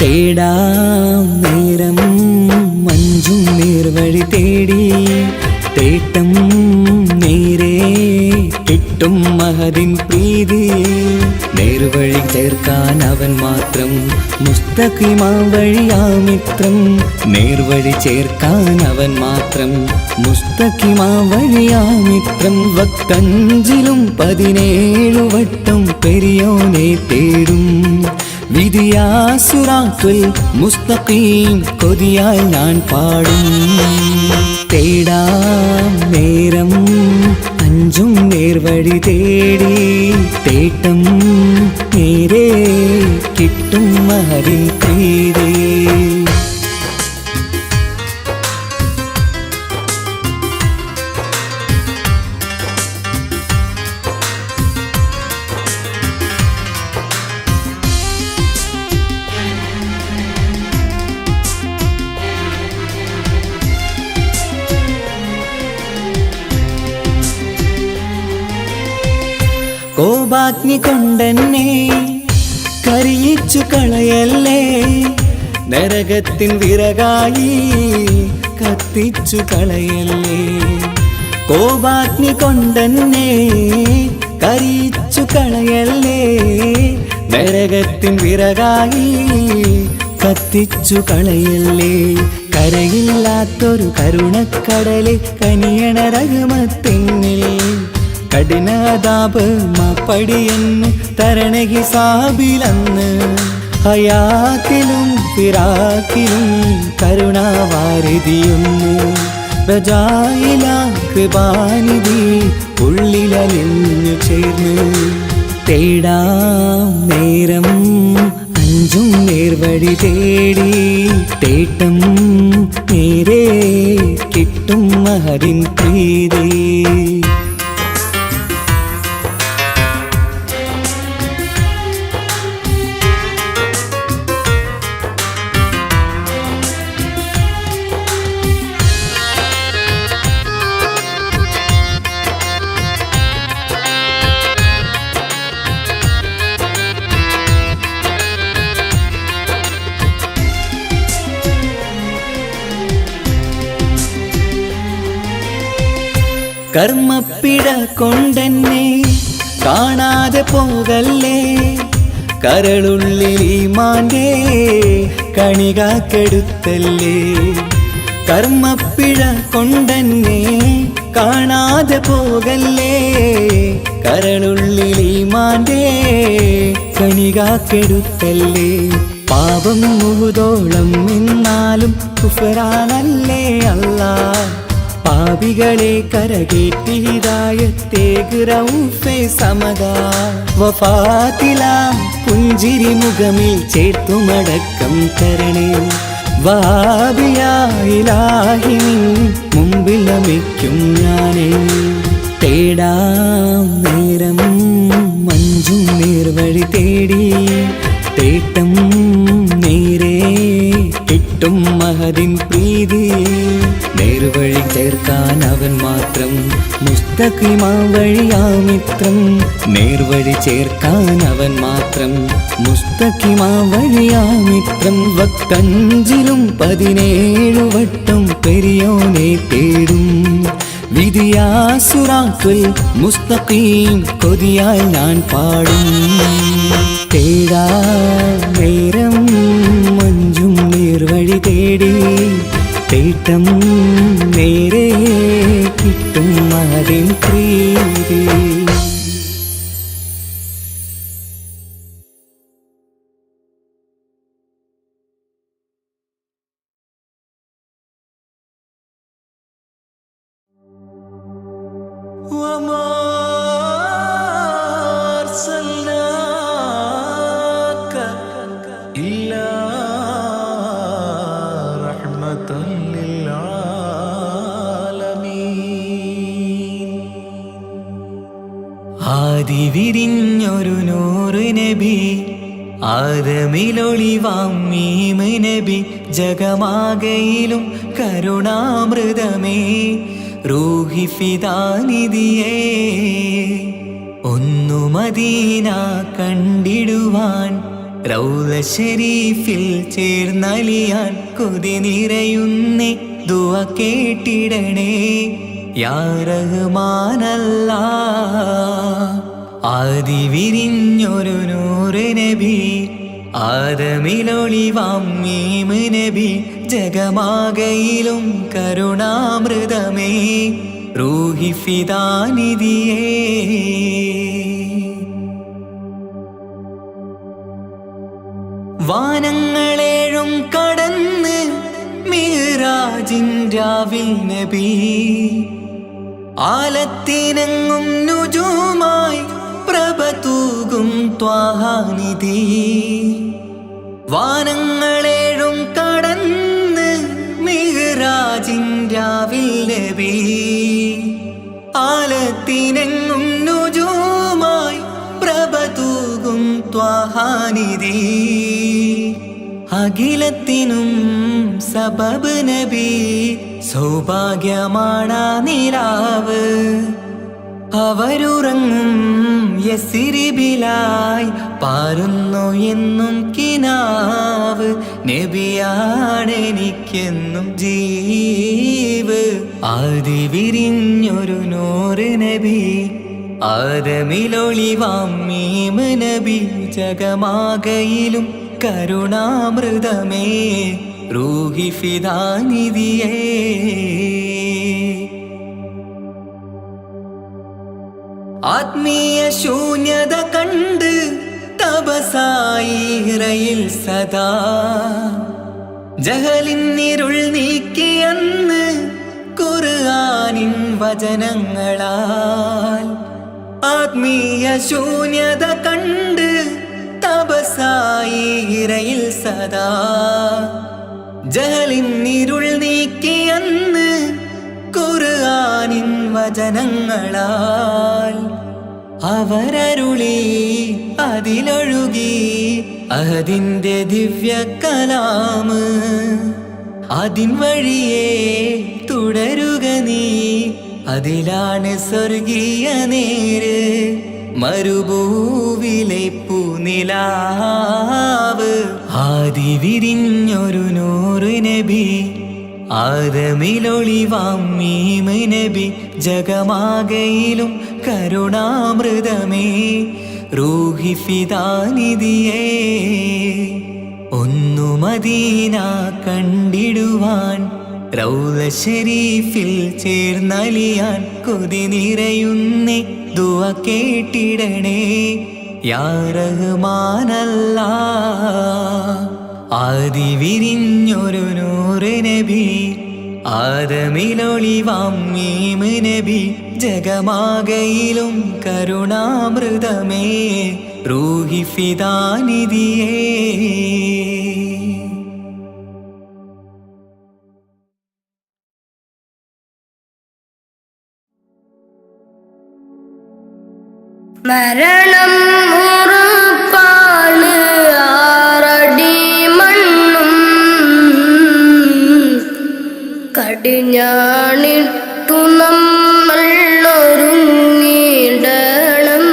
തേടാം നേരം മഞ്ചും നേർവഴി തേടി തേട്ടം നേരെ കിട്ടും മഹദിൻ പ്രീതി നേർവഴി ചേർക്കാൻ അവൻ മാത്രം മുസ്തഖിമാ വഴിയാ മിത്രം നേർവഴി ചേർക്കാൻ അവൻ മാത്രം മുസ്തഖിമാ വഴിയാ മിത്രം വക്കഞ്ചിലും 17 വട്ടം പെരിയോനെ തേടും വിധിയാ സിറാത്തുൽ മുസ്തഖീം കൊതിയാൽ ഞാൻ പാടും തേടാം നേരം അഞ്ചും നേർവഴി തേടി തേട്ടം നേരെ കിട്ടും മഹദിൻ പ്രീതി കോപാഗ്നി കൊണ്ടെന്നെ കരിയിച്ചു കളയല്ലേ നരകത്തിൻ വിറകായി കത്തിച്ചു കളയല്ലേ കോപാഗ്നി കൊണ്ടെന്നെ കരിയിച്ചു കളയല്ലേ നരകത്തിൻ വിറകായി കത്തിച്ചു കളയല്ലേ കരയില്ലാത്തൊരു കരുണക്കടലെ കനിയണ റഹ്മത്തിന്നിൽ കഠിനതാപ് മാപ്പടിയെന്ന് തരണ ഹിസാബിലന്ന് ഹയാത്തിലും ഫിറാക്കിലും കരുണാവാരിതിയൊന്ന് പ്രജായില കൃപാനിധി ഉള്ളിലലിഞ്ഞു ചേർന്ന് തേടാം നേരം അഞ്ചും നേർവഴി തേടി തേട്ടം നേരെ കിട്ടും മഹദിൻ പ്രീതി കർമ്മപ്പിട കൊണ്ടെന്നെ കാണാതെ പോകല്ലേ കരളുള്ളിൽ ഈമാന്റെ കണികാക്കെടുത്തല്ലേ കർമ്മപ്പിഴ കൊണ്ടെന്നെ കാണാതെ പോകല്ലേ കരളുള്ളിൽ ഈമാന്റെ കണികാക്കെടുത്തല്ലേ പാപം മുഹുദോളം എന്നാലും കുഫ്റാനല്ലേ അല്ലാഹ് പാപികളെ കരകേറ്റി ഹിദായത്തേക് റഊഫേ സമദാ വഫാത്തിലാം പുഞ്ചിരി മുഖമിൽ ചേർത്തുമടക്കം തരണേ വഹാബിയാ ഇലാഹി നിൻ മുമ്പിൽ നമിക്കും ഞാനേ തേടാം നേരം മഞ്ചും നേർവഴി തേടി തേട്ടം നേരെ കിട്ടും മഹദിൻ പ്രീതി നേർവഴി ചേർക്കാൻ അവൻ മാത്രം മുസ്തഖിമാ വഴിയാ മിത്രം നേർവഴി ചേർക്കാൻ അവൻ മാത്രം മുസ്തഖിമാ വഴിയാ മിത്രം വക്കഞ്ചിലും 17 വട്ടം പെരിയോനെ തേടും വിധിയാ സിറാത്തുൽ മുസ്തഖീം കൊതിയാൽ ഞാൻ പാടും തേടാ നേരം മഞ്ചും നേർവഴി തേടി തേട്ടം നേരെ കിട്ടും മഹദിൻ പ്രീതി ആദിവിരിഞ്ഞൊരു നൂറ് നബി ആദമിലൊളിവാം മീമ് നബി ജഗമാകയിലും കരുണാമൃതമേ റൂഹി ഫിദാനിധിയേ ഒന്നു മദീന കണ്ടിടുവാൻ റൗള ശരീഫിൽ ചേർന്നലിയാൻ കൊതി നിറയുന്നേ ദുആ കേട്ടിടണേ യാ റഹ്മാനല്ലാ. ആദി വിരിഞ്ഞൊരു നൂറ് നബി ആദമിലൊളിവാം മീമ് നബി ജഗമാകയിലും കരുണാമൃതമേ റൂഹി ഫിദാനിധിയേ. വാനങ്ങളേഴും കടന്ന് മിഅ്റാജിൻ രാവിൽ നബി ആലത്തിനെങ്ങും നുജൂമായി പ്രഭ തൂകും ത്വാഹാനിധി. വാനങ്ങളേഴും കടന്ന് മിഅ്റാജിൻ രാവിൽ നബി ആലത്തിനെങ്ങും നുജൂമായി പ്രഭ തൂകും ത്വാഹാനിധി. അഖിലത്തിനും സബബ് നബി സൗഭാഗ്യമാണ് നിലാവ്. അവരുറങ്ങും യസിരിബിലായി പാരുന്നു എന്നും കിനാവ്. നബിയാണെനിക്കെന്നും ജീവ്. ആദി വിരിഞ്ഞൊരു നൂറ് നബി ആദമിലൊളിവാം മീമ് നബി ജഗമാകയിലും കരുണാമൃതമേ റൂഹി ഫിദാനിധിയേ. ആത്മീയ ശൂന്യത കണ്ട് തപസായി ഇറയിൽ സദാ ജഹലിന്നിരുൾ നീക്കിയന്ന് ഖുർആനിൻ വചനങ്ങളാൽ. ആത്മീയ ശൂന്യത കണ്ട് തപസായി ഇറയിൽ സദാ ജഹലിന്നിരുൾ നീക്കിയന്ന് ഖുർആനിൻ വചനങ്ങളാൽ. അവരരുളി അതിലൊഴുകി അഹദിന്റെ ദിവ്യ കലാമ്. അതിൻ വഴിയേ തുടരുക നീ, അതിലാണ് സ്വർഗീയ നേര്. മരുഭൂവിലെ പൂനിലാവ്. ആദി വിരിഞ്ഞൊരു നൂറ് നബി ആദമിലൊളിവാം മീമ് നബി ജഗമാകയിലും കരുണാമൃതമേ റൂഹി ഫിദാനിധിയേ. ഒന്നു മദീന കണ്ടിടുവാൻ റൗള ശരീഫിൽ ചേർന്നലിയാൻ കൊതി നിറയുന്നേ ദുആ കേട്ടിടണേ യാ റഹ്മാനല്ലാ. ആദി വിരിഞ്ഞൊരു നൂറ് നബി ആദമിലൊളിവാം മീമ് നബി ജഗമാകയിലും കരുണാമൃതമേ റൂഹി ഫിദാനിധിയേ. മരണം ഉറപ്പാണ് ആറടി മണ്ണും കടിഞ്ഞാണിട്ടു നമ്മൾ ഒരുങ്ങിടണം.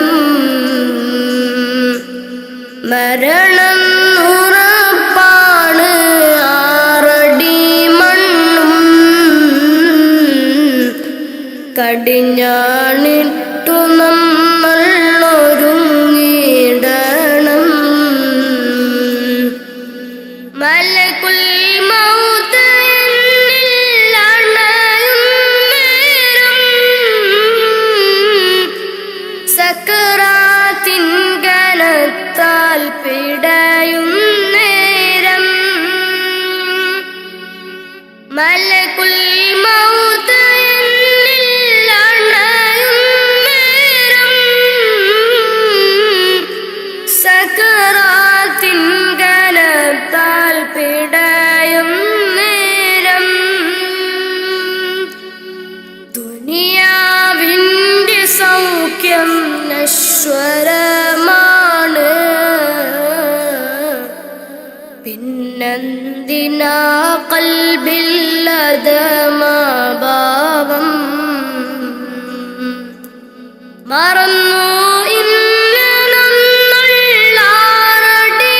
മരണം ഉറപ്പാണ് ആറടി മണ്ണും കടിഞ്ഞാണിട്ടു നമ്മൾ ഒരുങ്ങിടണം. മലകുൽ മൗത്ത് എന്നിൽ അണയും നേരം സക്കറാത്തിൻ കനത്താൽ പിടയും നേരം. മലകുൽ മൗത്ത് എന്നിൽ അണയും നേരം സക്കറാത്തിൻ കനത്താൽ പിടയും നേരം. ദുനിയാവിൻ്റെ സൗഖ്യം നശ്വരമാണ്, പിന്നെന്തിനാ ഖൽബില്ലദമാഭാവം. മറന്നു ഇന്ന് നമ്മൾ ആറടി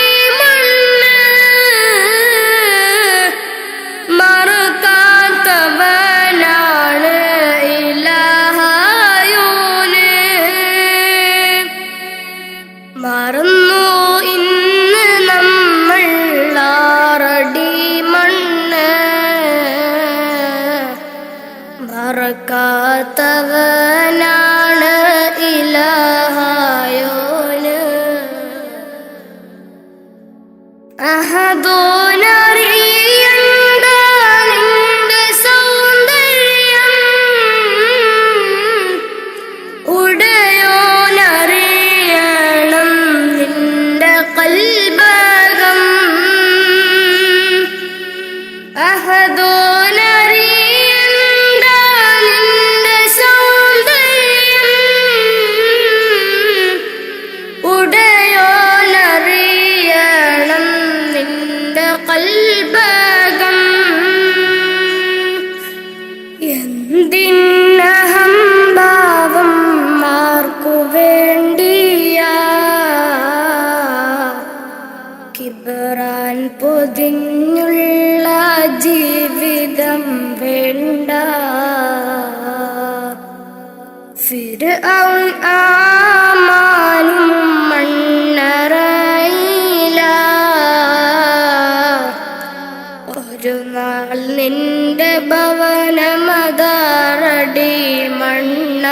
ഇല്ലാത്തവനാണ് ഇലാഹായോന്. അഹദോനറിയണ്ട നിന്റെ സൗന്ദര്യം, ഉടയോനറിയണം നിന്റെ കൽബകം. അഹദോനറിയണ്ട നിന്റെ സൗന്ദര്യം, ഉടയോനറിയണം നിന്റെ കൽബകം. എന്തിനഹംഭാവം ആർക്കു വേണ്ടിയാ, കിബറാൻ പൊതിഞ്ഞുള്ള ജീവിതം വേണ്ട. ഫിർഔൻ ആമാനും മണ്ണറയില, ഒരു നാൾ നിന്റെ ഭവനമതാറടി മണ്ണ.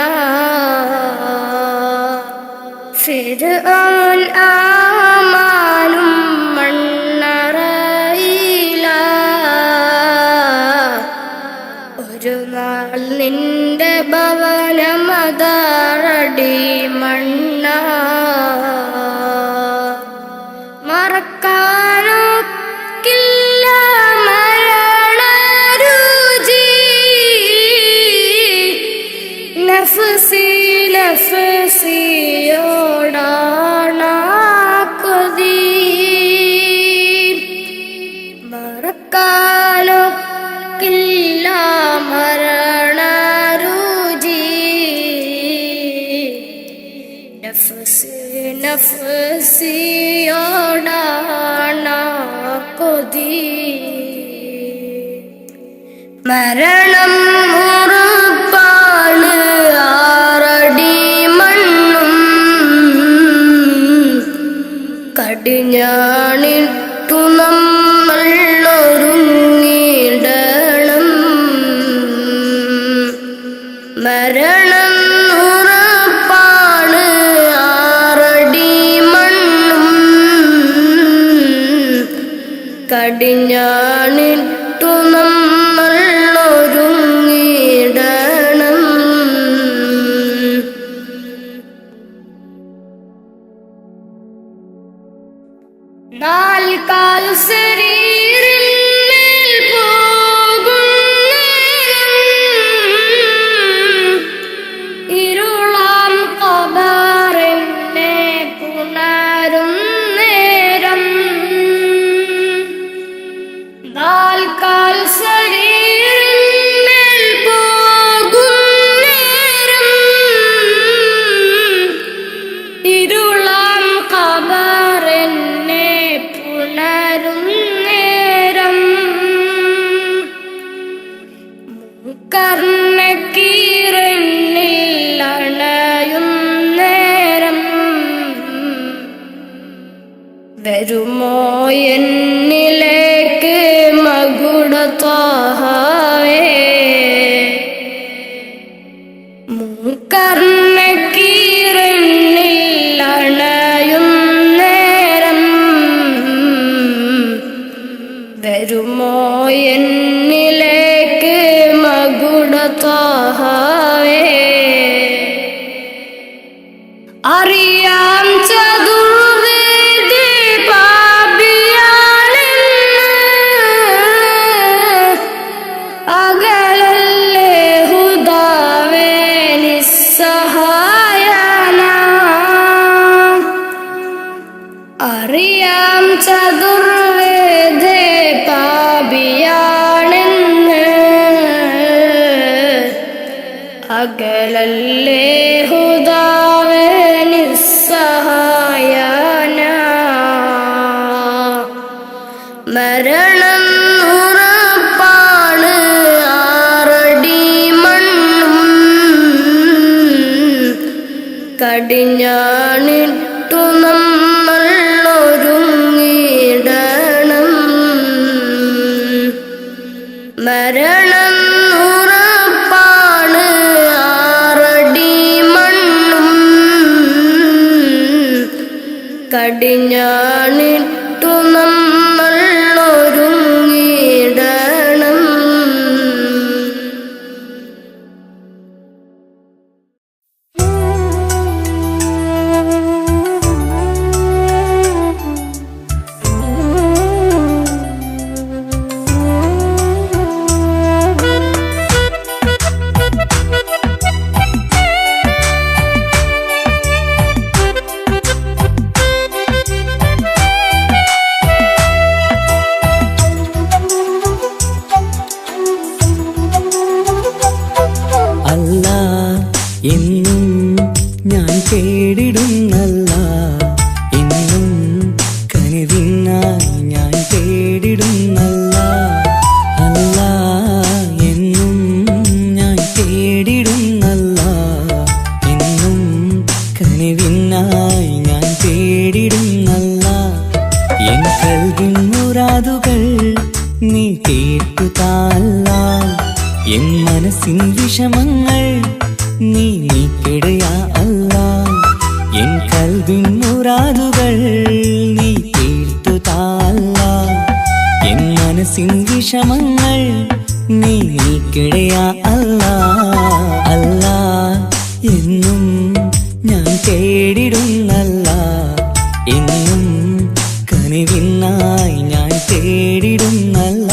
ഫിർഔൻ ആമാനും മണ്ണറയില, ഒരു നാൾ നിന്റെ ഭവനമതാറടി മണ്ണ. മറക്കാനൊക്കില്ല മരണരുചി, നഫ്സി നഫ്സിയോടാണ് കൊതി. മറക്കാനൊക്കില്ല മരണരുചി, നഫ്സി നഫ്സിയോടാണ് കൊതി. മരണം ഉറപ്പാണ് ആറടി മണ്ണും, കടിഞ്ഞാണിട്ടു നമ്മൾ ഒരുങ്ങിടണം. മരണം ഉറപ്പാണ് ആറടി മണ്ണും, കടിഞ്ഞാണിട്ടു നമ്മൾ ഒരുങ്ങിടണം. നാൽക്കാൽ ശരീരിന്മേൽ പോകും നേരം, ഇരുളാം ഖബറിനെ പുണരും നേരം. നാൽക്കാൽ ശരീരിന്മേൽ പോകും നേരം, ഇരുളാം ഖബറിനെ പുണരും നേരം. കർണക്കീറന്നിൽ അണയും നേരം, വരുമോ എന്നിലേക്ക് മകുട ത്വാഹവേ. കർണക്കീറന്നിൽ അണയും നേരം, വരുമോ എന്നിലേക്ക് മകുട ത്വാഹവേ. അറിയാം ചതുർവേദി പാപിയാണെന്ന്, അകലല്ലേ ഹുദാവേ നിസ്സഹായന. അറിയാം ചതുർവേദി പാപിയാണെന്ന്, അകലല്ലേ ഹുദാവേ നിസ്സഹായന. മരണം ഉറപ്പാണ് ആറടി മണ്ണും, കടിഞ്ഞാണിട്ടു നമ്മൾ ഒരുങ്ങിടണം. മരണം ഉറപ്പാണ് കടിഞ്ഞാണിട്ടു നമ്മൾ ഒരുങ്ങിടണം. എന്നും ഞാൻ തേടിടുന്നല്ല, എന്നും കനിവിനായി ഞാൻ തേടിടുന്നല്ല. അല്ല, എന്നും ഞാൻ തേടിടുന്നല്ല, എന്നും കനിവിനായി ഞാൻ തേടിടുന്നല്ല. എൻ കൽവിൻ മുറാദുകൾ നീ കേട്ടു താല്ല, എൻ മനസ്സിൻ വിഷമങ്ങൾ നീ നീക്കിടയാ അല്ലാ. എൻ കൽവിൻ മുറാദുകൾ നീ കേട്ടു താല്ല, എൻ മനസ്സിൻ വിഷമങ്ങൾ നീ നീക്കിടയാ അല്ലാ. അല്ലാ, എന്നും ഞാൻ തേടിടുന്നല്ല, എന്നും കനിവിനായി ഞാൻ തേടിടുന്നല്ല.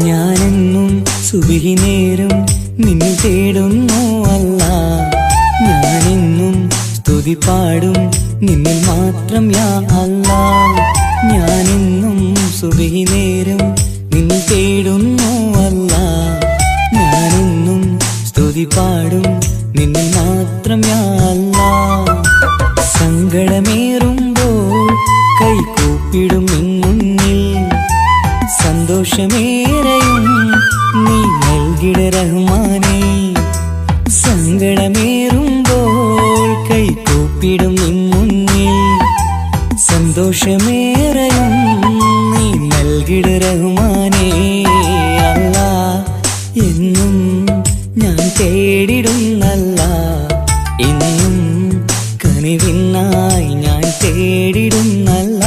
ഞാനെന്നും സുബഹി നേരം നിന്നെ തേടുന്നു അല്ലാ. ഞാനെന്നും സ്തുതി പാടും നിന്നിൽ മാത്രം യാ അല്ലാ. ഞാനെന്നും സുബഹി നേരം നിന്നെ തേടുന്നു അല്ലാ. ഞാനെന്നും സ്തുതി പാടും നിന്നിൽ മാത്രം യാ അല്ലാ. സങ്കടമേറുമ്പോൾ കൈകൂപ്പിടും നിൻ മുന്നിൽ, സന്തോഷമേറെയും നീ നൽകിട റഹ്മാനേ. സങ്കടമേറുമ്പോൾ കൈകൂപ്പിടും നിൻ മുന്നിൽ, സന്തോഷമേറെയും നീ നൽകിട റഹ്മാനേ. അല്ലാ, എന്നും ഞാൻ തേടിടുന്നല്ല, എന്നും കനിവിനായി ഞാൻ തേടിടുന്നല്ല.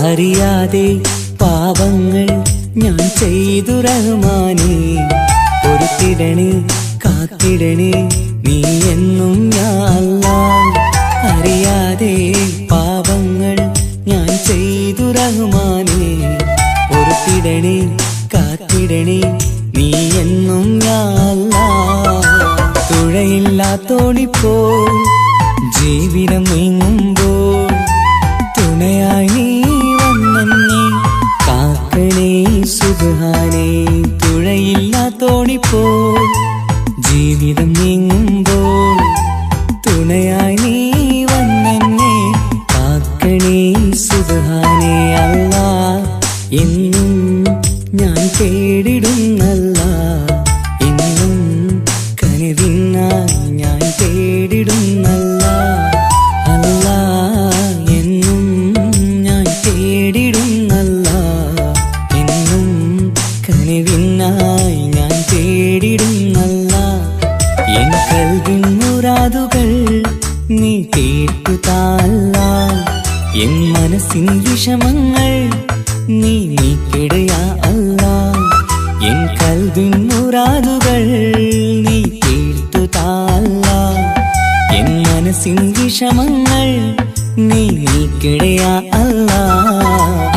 അറിയാതെ പാപങ്ങൾ ഞാൻ ചെയ്തു റഹ്മാനേ. പൊറുത്തിടണേ കാത്തിടണേ നീ എന്നും യാ അല്ലാ. അറിയാതെ പാപങ്ങൾ ഞാൻ ചെയ്തു റഹ്മാനേ. പൊറുത്തിടണേ കാത്തിടണേ നീ എന്നും യാ അല്ലാ. തുഴയില്ലാത്തോണിപ്പോൾ ജീവിതം നീങ്ങുമ്പോൾ തുണയായി നീ വന്നെന്നെ കാക്കണേ സുബ്ഹാനേ. തുഴയില്ലാത്തോണിപ്പോൾ ജീവിതം നീങ്ങുമ്പോൾ തുണയായി നീ വന്നെന്നെ കാക്കണേ സുബ്ഹാനേ. അല്ലാ, എന്നും ഞാൻ തേടിടുന്നല്ല, എന്നും കനിവിനായി ഞാൻ തേടിടുന്നല്ല. അല്ലാ, എന്നും ഞാൻ തേടിടുന്നല്ല, എന്നും കനിവിനായി ഞാൻ തേടിടുന്നല്ല. എൻ കൽവിൻ മുറാദുകൾ നീ കേട്ടു താല്ല, എൻ മനസ്സിൻ വിഷമങ്ങൾ നീ നീക്കിടുയാ അല്ലാ. എൻ കൽവിൻ മുറാദുകൾ നീ തീർത്തു താ അല്ലാ. എൻ മനസ്സിൻ വിഷമങ്ങൾ നീ നീക്കിടുയാ അല്ലാ.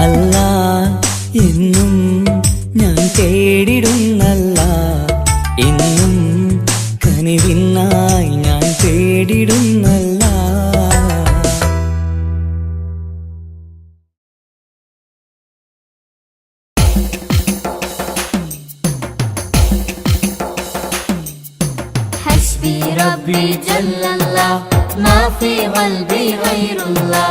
അല്ലാ എന്നും ഞാൻ തേടിടുന്നല്ലാ. എന്നും കനിവിനായി ഞാൻ തേടിടുന്നല്ലാ. حسبي ربي جل الله ما في قلبي غير الله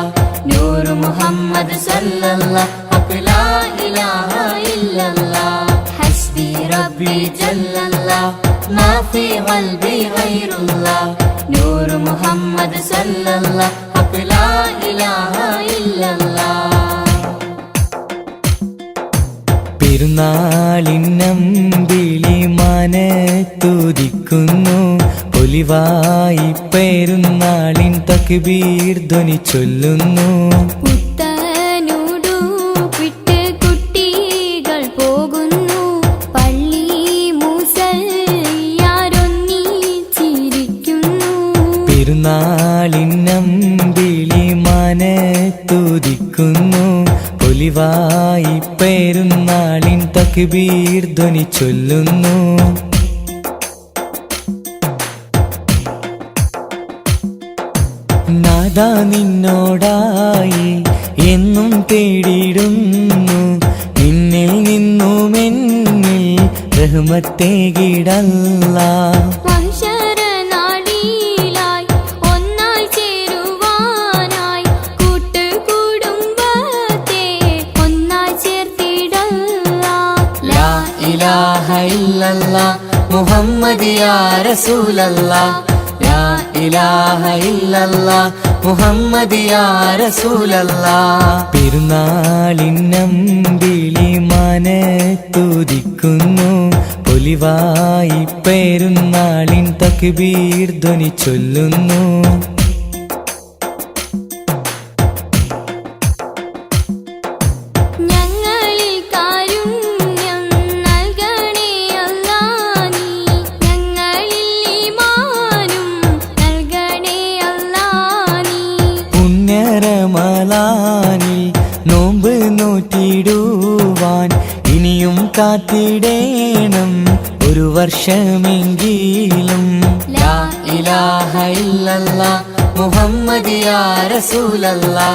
نور محمد صلى الله حق لا إله إلا الله حسبي ربي جل الله ما في قلبي غير الله نور محمد صلى الله حق لا إله إلا الله പെരുന്നാളിന്നമ്പിളി മനത്തുദിക്കുന്നു. പൊലിവായി പെരുന്നാളിൻ തക്ബീർ ധ്വനി ചൊല്ലുന്നു. പുത്തനുടുപ്പിട്ട് കുട്ടികൾ പോകുന്നു പള്ളി മുസല്ലിയാരൊന്നിച്ചിരിക്കുന്നു. പെരുന്നാളിന്നമ്പിളി മനത്തുദിക്കുന്നു. പൊലിവായി പെരുന്നാളിൻ തക്ബീർ ധ്വനി ചൊല്ലുന്നു. നാദാ നിന്നോടായി എന്നും തേടിയിടുന്നു. നിന്നിൽ നിന്നുമെന്നിൽ റഹ്മത്തേകിടല്ലാ. മഹ്ശറനാളിലായി ഒന്നായി ചേരുവാനായി കൂട്ടുകുടുംബത്തെ ഒന്നായി ചേർത്തിടല്ലാ. ലാ ഇലാഹ ഇല്ലല്ലാ മുഹമ്മദ് യാ റസൂലല്ലാ. ലാ ഇലാഹ ഇല്ലല്ലാ മുഹമ്മദ് യാ റസൂലല്ലാ. പെരുന്നാളിന്നമ്പിളി മനത്തുദിക്കുന്നു. പൊലിവായി പെരുന്നാളിൻ തക്ബീർ ധ്വനി ചൊല്ലുന്നു. ഞങ്ങളിൽ കാരുണ്യം നൽകണേ അല്ലാ നീ ഞങ്ങളിൽ ഈമാനും നൽകണേ അല്ലാ നീ. പുണ്യറമളാനിൽ നോമ്പ് നോറ്റിടുവാൻ ഇനിയും കാത്തിടേണം ഒരു വർഷമെങ്കിലും. ലാ ഇലാഹ ഇല്ലല്ലാ മുഹമ്മദ് യാ റസൂലല്ലാ.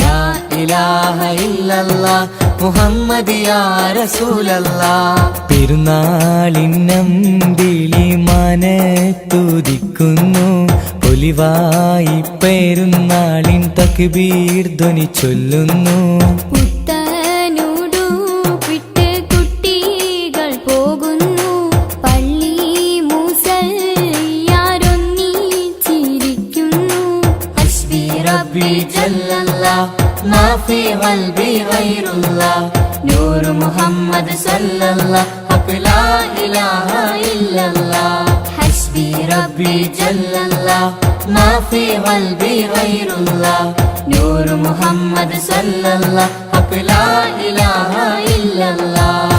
ലാ ഇലാഹ ഇല്ലല്ലാ മുഹമ്മദ് യാ റസൂലല്ലാ. പെരുന്നാളിന്നമ്പിളി മനത്തുദിക്കുന്നു. പൊലിവായി പെരുന്നാളിൻ തക്ബീർ ധ്വനി ചൊല്ലുന്നു. പുത്തനുടുപ്പിട്ട് കുട്ടികൾ പോകുന്നു പള്ളി മുസല്ലിയാരൊന്നിച്ചിരിക്കുന്നു. ഹസ്ബി റബ്ബി ജല്ലല്ലാഹ് മാ ഫീ ഖൽബി ഗൈറുല്ലാഹ് നൂർ മുഹമ്മദ് സല്ലല്ലാഹ് ഹഖ് ലാ ഇലാഹ ഇല്ലല്ലാഹ്. ഹസ്ബി റബ്ബി ജല്ലല്ലാഹ് മാ ഫീ ഖൽബി ഗൈറുല്ലാഹ് നൂർ മുഹമ്മദ് സല്ലല്ലാഹ് ഹഖ് ലാ ഇലാഹ ഇല്ലല്ലാഹ്.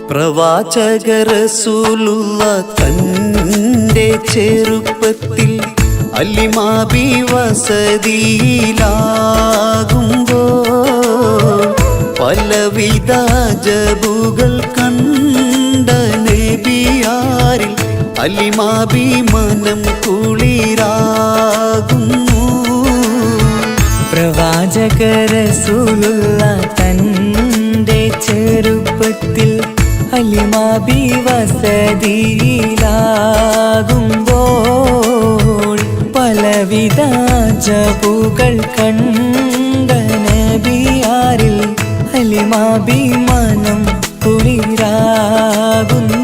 പ്രവാചക റസൂലുള്ള തന്റെ ചെറുപ്പത്തിൽ അലിമാബി വസതിയിലാകുമ്പോൾ പലവിധ ജബുകൾ കണ്ട നബിയാരിൽ അലിമാബി മനം കുളിരാകുന്നു. പ്രവാചക റസൂലുള്ള തൻ അലിമാബി വസതിയിലാകുമ്പോൾ പലവിധ ജബുകൾ കണ്ട നബിയാരിൽ അലിമാബി മനം കുളിരാകുന്നു.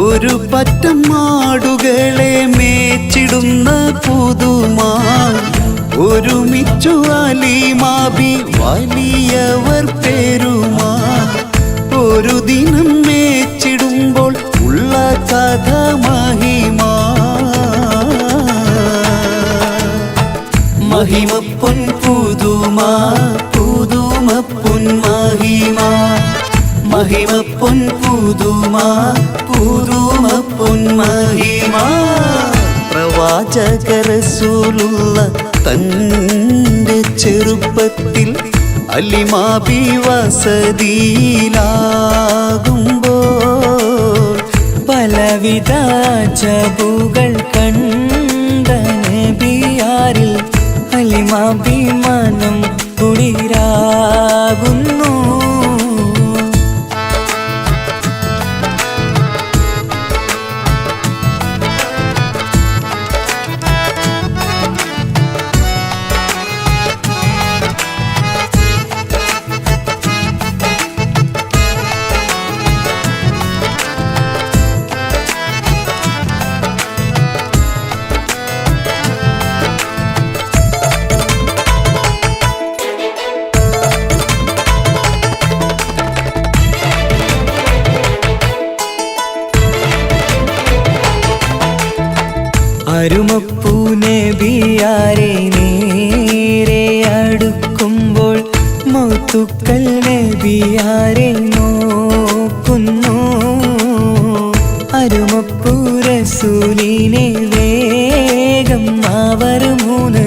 ഒരു പറ്റം മാടുകളെ മേച്ചിടുന്ന പുതുമാ ഒരുമിച്ചു അലിമാബി വലിയവർ പേരുമാ. ഒരു ദിനം മേച്ചിടുമ്പോൾ ഉള്ള കഥ മഹിമാ. മഹിമപ്പൊൻ പുതുമാ പുതുമപ്പൊൻ മഹിമാ. മഹിമപ്പൊൻ പുതുമാ പുതുമപ്പൊൻ മഹിമാ. പ്രവാചക റസൂലുള്ള തൻ്റെ ചെറുപ്പത്തിൽ അലിമാബി വസതിയിലാകുമ്പോൾ പലവിധ ജബുകൾ കണ്ട നബിയാരിൽ അലിമാബി മനം കുളിരാകുന്നു. അരുമപ്പൂ നബിയാരെ നേരെ അടുക്കുമ്പോൾ മൗത്തുക്കൾ നബിയാരെ നോക്കുന്നു. അരുമപ്പൂ റസൂലിനെ വേഗം അവർ മൂന്ന്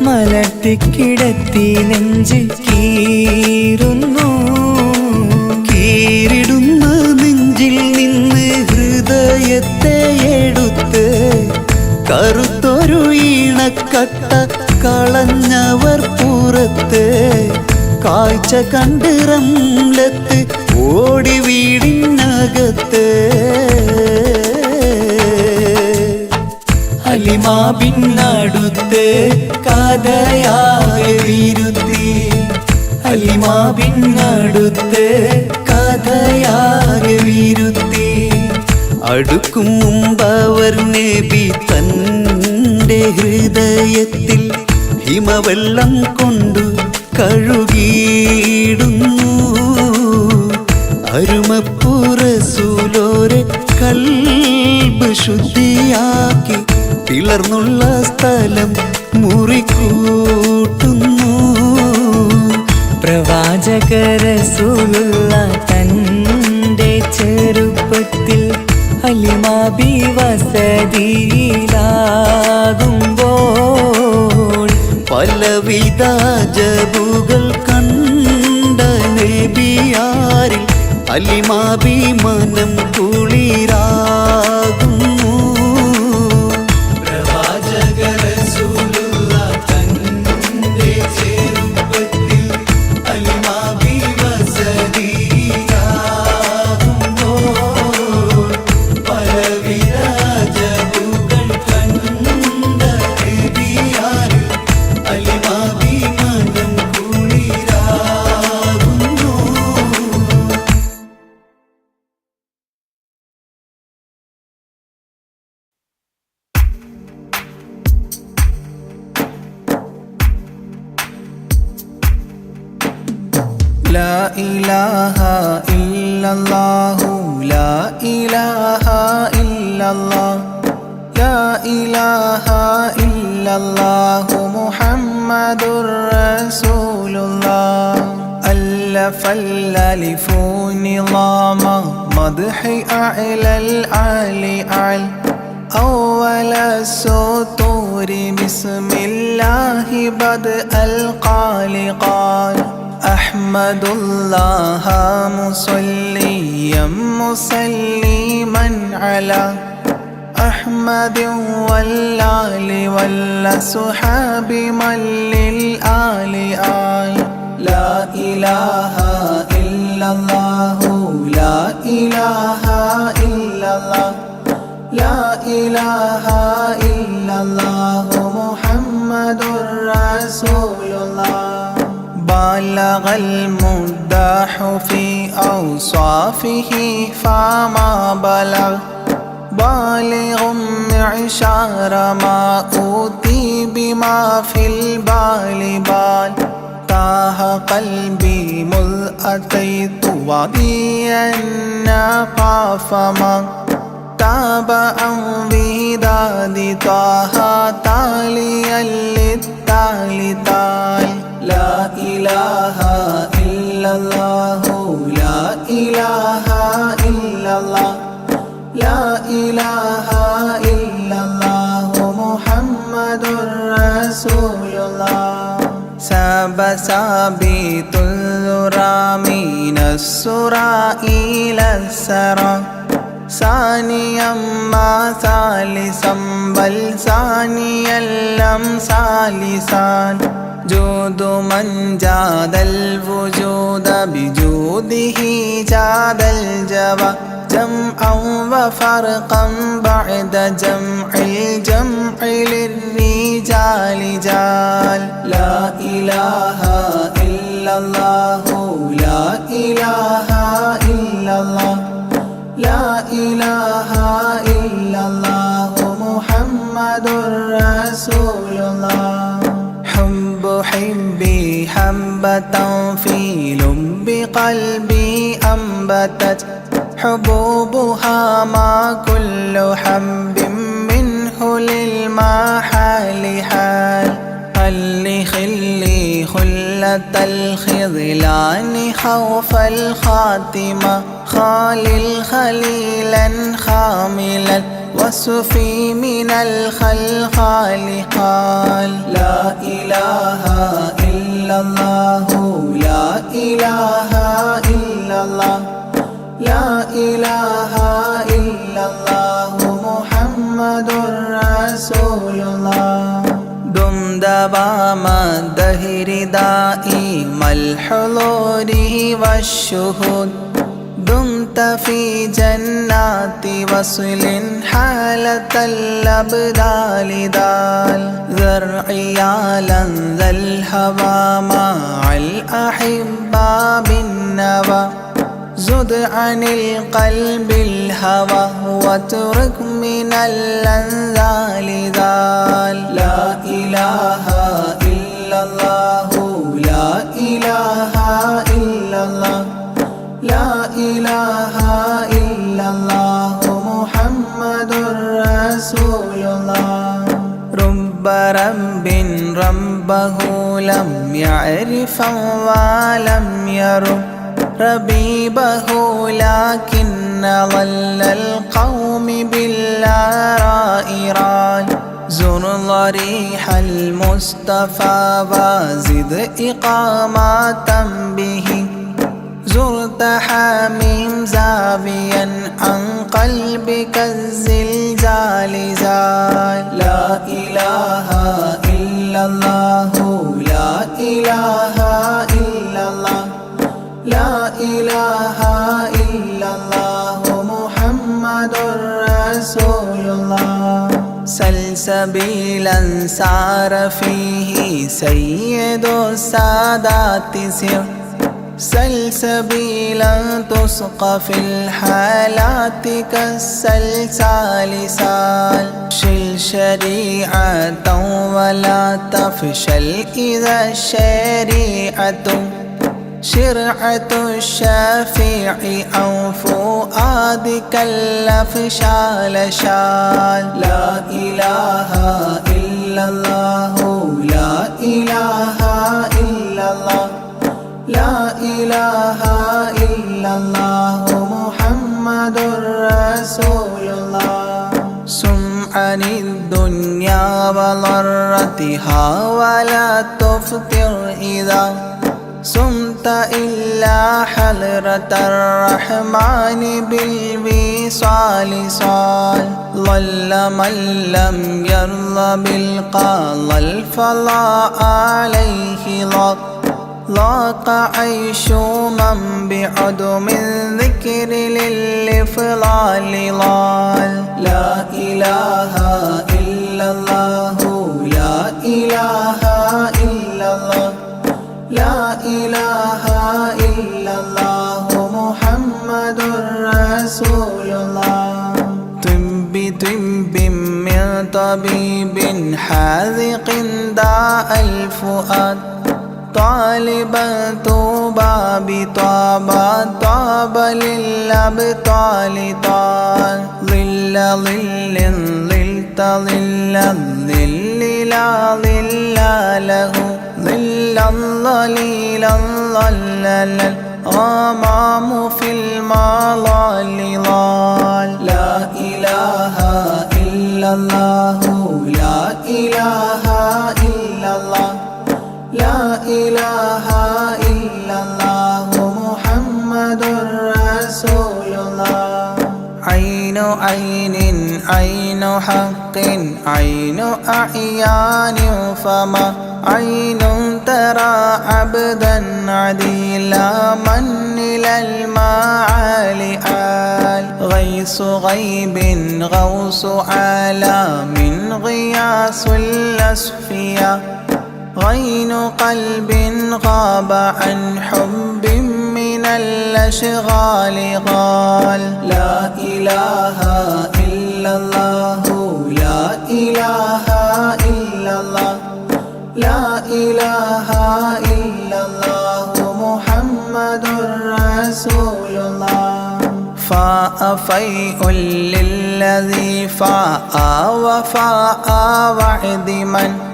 മലർത്തിക്കിടത്തി നെഞ്ച് കീറുന്നു. കീറിടുന്ന നെഞ്ചിൽ നിന്ന് ഹൃദയത്തെ എടുത്ത് കറുത്തൊരു ഈണക്കട്ട കളഞ്ഞവർ പുറത്ത്. കാഴ്ച കണ്ട് റംലത്ത് ഓടി വീടിനകത്ത്. അലിമാബിനടുത്ത് കഥയാകെ വിരുത്തി. അലിമാബിനടുത്ത് കഥയാകെ വിരുത്തി. അടുക്കും മുമ്പവർ നബി തൻ്റെ ഹൃദയത്തിൽ ഹിമവെള്ളം കൊണ്ടു കഴുകിയിടുന്നു. അരുമപ്പൂ റസൂലോരെ കൽബ് ശുദ്ധിയാക്കി പിളർന്നുള്ള സ്ഥലം മുറിക്കൂട്ടുന്നു. പ്രവാചക റസൂലുള്ള തൻ്റെ ചെറുപ്പത്തിൽ അലിമാബി വസതിയിലാകുമ്പോൾ പലവിധ ജബുകൾ കണ്ട നബിയാരിൽ അലിമാബി മനം കുളിരാകുന്നു. പ്രവാചക റസൂലുള്ള തൻ്റെ ചെറുപ്പത്തിൽ അലിമാബി വസതിയിലാകുമ്പോൾ പലവിധ ജബുകൾ കണ്ട നബിയാരിൽ അലിമാബി മനം കുളിരാകുന്നു. لا إله إلا الله لا إله إلا الله لا إله إلا الله محمد رسول الله فالألف نظام مدح أعلى الأعلى أعل أول السطور بسم الله بدء القال قال أحمد الله مصليا مسلما على أحمد والآل والصحاب من للآل آل لا إله إلا الله لا إله إلا الله لا إله إلا الله محمد رسول الله بلغ المداح في أوصافه فما بلغ بالغ معشار ما أوتي بما في البال بال تاه قلبي مذ أتيت واديا قاف ما تاب عن وداد طه تاليا للتالي تال لا إله إلا الله لا إله إلا الله لا إله إلا الله محمد رسول الله ساب سابيت الذرى من السرى إلى السرى ثانيا ما ثالثا بل ثانيا لم ثالثان جود من جاد الوجود بجوده جاد الجوى جمعا وفرقا بعد جمع الجمع للرجال جال لا إله إلا الله لا إله إلا الله لا إله إلا الله محمد رسول الله حب حبي حبة في لب قلبي أنبتت حبوبها ما كل حب منه للمحال حال خلي خلي خلة الخذلان خوف الخاتمة خالل خليلا خاملا وصفي من الخلخال قال لا إله إلا الله لا إله إلا الله لا إله إلا الله محمد رسول الله دم دوام الدهر دائم الحضور والشهود دمت في جنات وصل حالة الأبدال دال ذرعيالا ذا الهوى مع الأحبة بالنوى زد عن القلب الهوى واترك من الأنذال ذال لا إله إلا الله لا إله إلا الله لا إله إلا الله محمد رسول الله رب رب ربه لم يعرف ولم يرب ربيبه لكن ظل القوم بالآراء رال زر ضريح المصطفى وزد إقامة به زرت حميم زاويا عن قلبك الزلزال زال لا إله إلا الله لا إله إلا الله لا إله إلا الله محمد رسول الله سلسبيلا سار فيه سيد السادات سر سلسبيلا تسقى في الحالات كالسلسال سال شل شريعة ولا تفشل إذا الشريعة شرعة الشافع أو فؤادك الأفشال شال لا إله إلا الله لا إله إلا الله لا إله إلا الله محمد رسول الله سم عن الدنيا وضرتها ولا تفطر إذا سمت إلا حضرة الرحمن بالوصال صال ضل من لم يرض بالقضاء الفضاء عليه ضاق عيش من بعدم الذكر للإفضال ضال لا إله إلا الله لا إله إلا الله لا إله إلا الله محمد رسول الله طب من طبيب حاذق داء الفؤاد طالبا طوبى بطابى طاب للأبطال طال ظل ظلت ظل الظل لا ظل له ظل الظليل الظلل الغمام في المظال ضال لا إله إلا الله لا إله إلا الله لا إله إلا الله محمد رسول الله عين عين عين حق عين أعيان فما عين ترى عبدا عديلا من إلى المعالي آل غيث غيب غوث عالم غياث الأصفياء غين قلب غاب عن حب من الأشغال قال لا إله إلا الله لا إله إلا الله لا إله إلا الله محمد رسول الله فاء فيء للذي فاء وفاء وعد من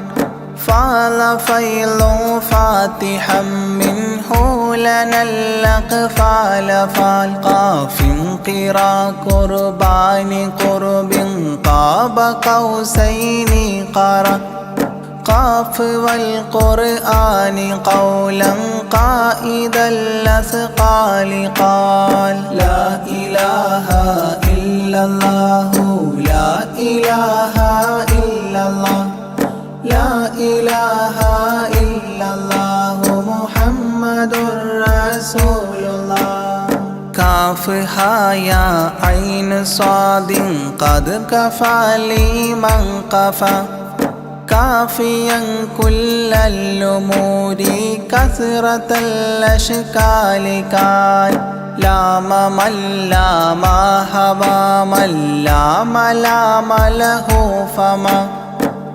فاض فيض فاتحا منه لنا الأقفال فالقاف قرا قربان قرب قاب قوسين قرا قاف والقرآن قولا قائد الأثقال قال لا إله إلا الله لا إله إلا الله لا إله إلا الله محمد رسول الله كافها يا عين صاد قد كفى لي من قفى كافيا كل الأمور كثرة الأشكال كان لام من لام هوى من لام لام له فما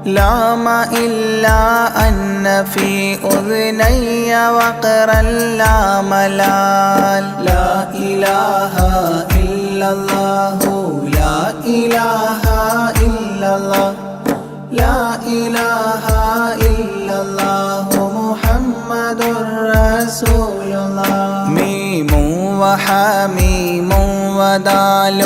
لام إلا أن في أذني وقرا لا ملال لا إله إلا الله لا إله إلا الله لا إله إلا الله محمد رسول الله ميم وحميم ودال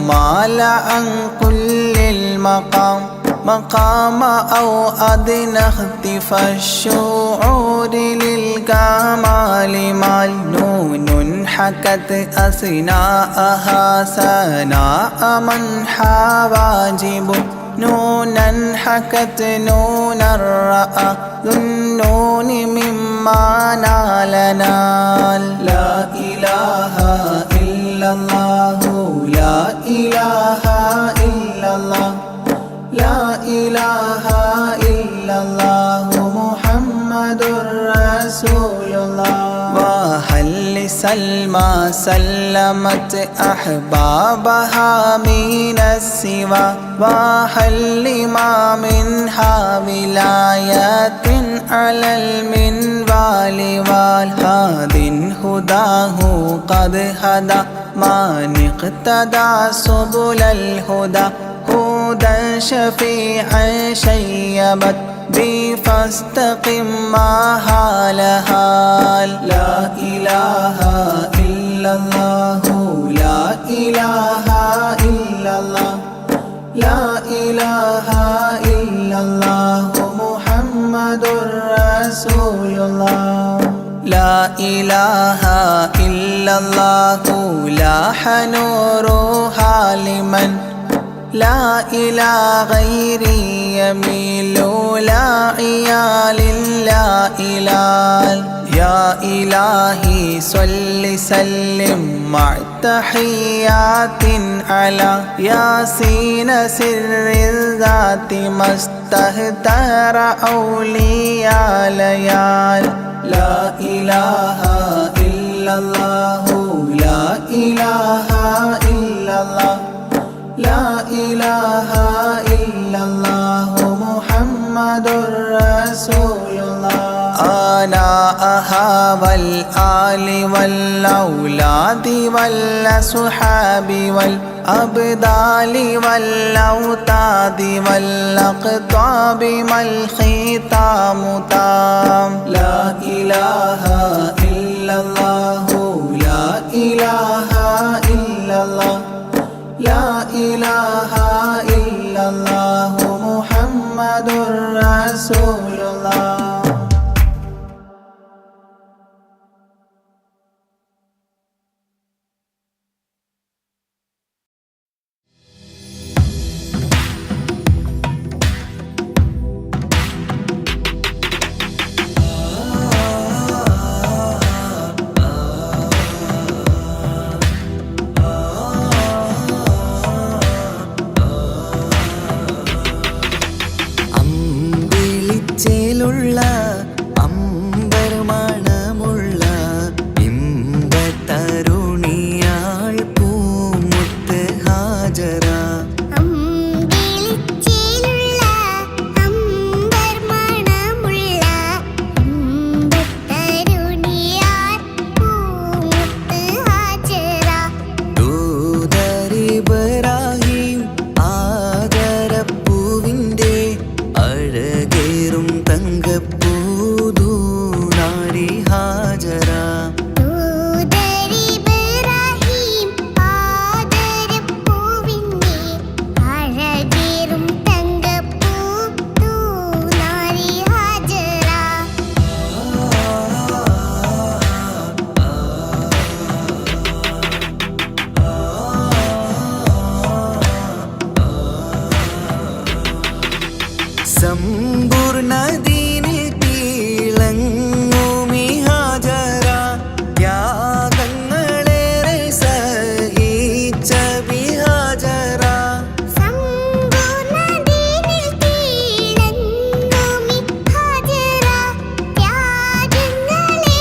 مال عن كل المقام مقام أو أدنى اختفى الشعور للكمال مال نون حكت أثناءها سناء من حواجب نونا حكت نون الرأى ذو النون مما نال نال لا إله إلا الله لا إله إلا الله لا إله إلا الله محمد رسول الله وهل لسلمى سلمت أحبابها من السوى وهل لما منها ولايات على المنوال والهاد هداه قد هدى من اقتدى سبل الهدى هدى شفيعا شيبت بي فاستقم معها لهال لا إله إلا الله لا إله إلا الله لا إله إلا الله محمد رسول الله لا إله إلا الله لاح نورها لمن لا إلى غيري يميل لا عيال لا إلال يا إلهي صل سلم مع تحيات على ياسين سر الذات ما استهتر أولياء ليال لا إله إلا الله لا إله إلا الله لا إله إلا الله محمد رسول الله آناءها والآل والأولاد والأصحاب والأبدال والأوتاد والأقطاب ما الختام تام لا إله إلا الله لا إله إلا الله لا إله إلا الله محمد رسول الله അമ്പിളിച്ചേലുള്ള അമ്പർമണമുള്ള ഇമ്പത്തരുണിയാൾ പൂമുത്ത് ഹാജറ അമ്പിളിച്ചേലുള്ള അമ്പർമണമുള്ള ഇമ്പത്തരുണിയാർ പൂമുത്ത് ഹാജറ ദൂതരിബ്രാഹിം ആദരപ്പൂവിൻ്റെ അഴകേറും തങ്കപ്പൂതൂനാരി ഹാജറ ദൂതരിബ്രാഹിം ആദരപ്പൂവിൻ്റെ അഴകേറും തങ്കപ്പൂ തൂനാരി ഹാജറ സമ്പൂർണ്ണദീനിൽ തിളങ്ങുമി ഹാജറ ത്യാഗങ്ങളേറെ സഹിച്ച ബിഹാജറ സമ്പൂർണ്ണദീനിൽ തിളങ്ങുമി ഹാജറ ത്യാഗങ്ങളേറെ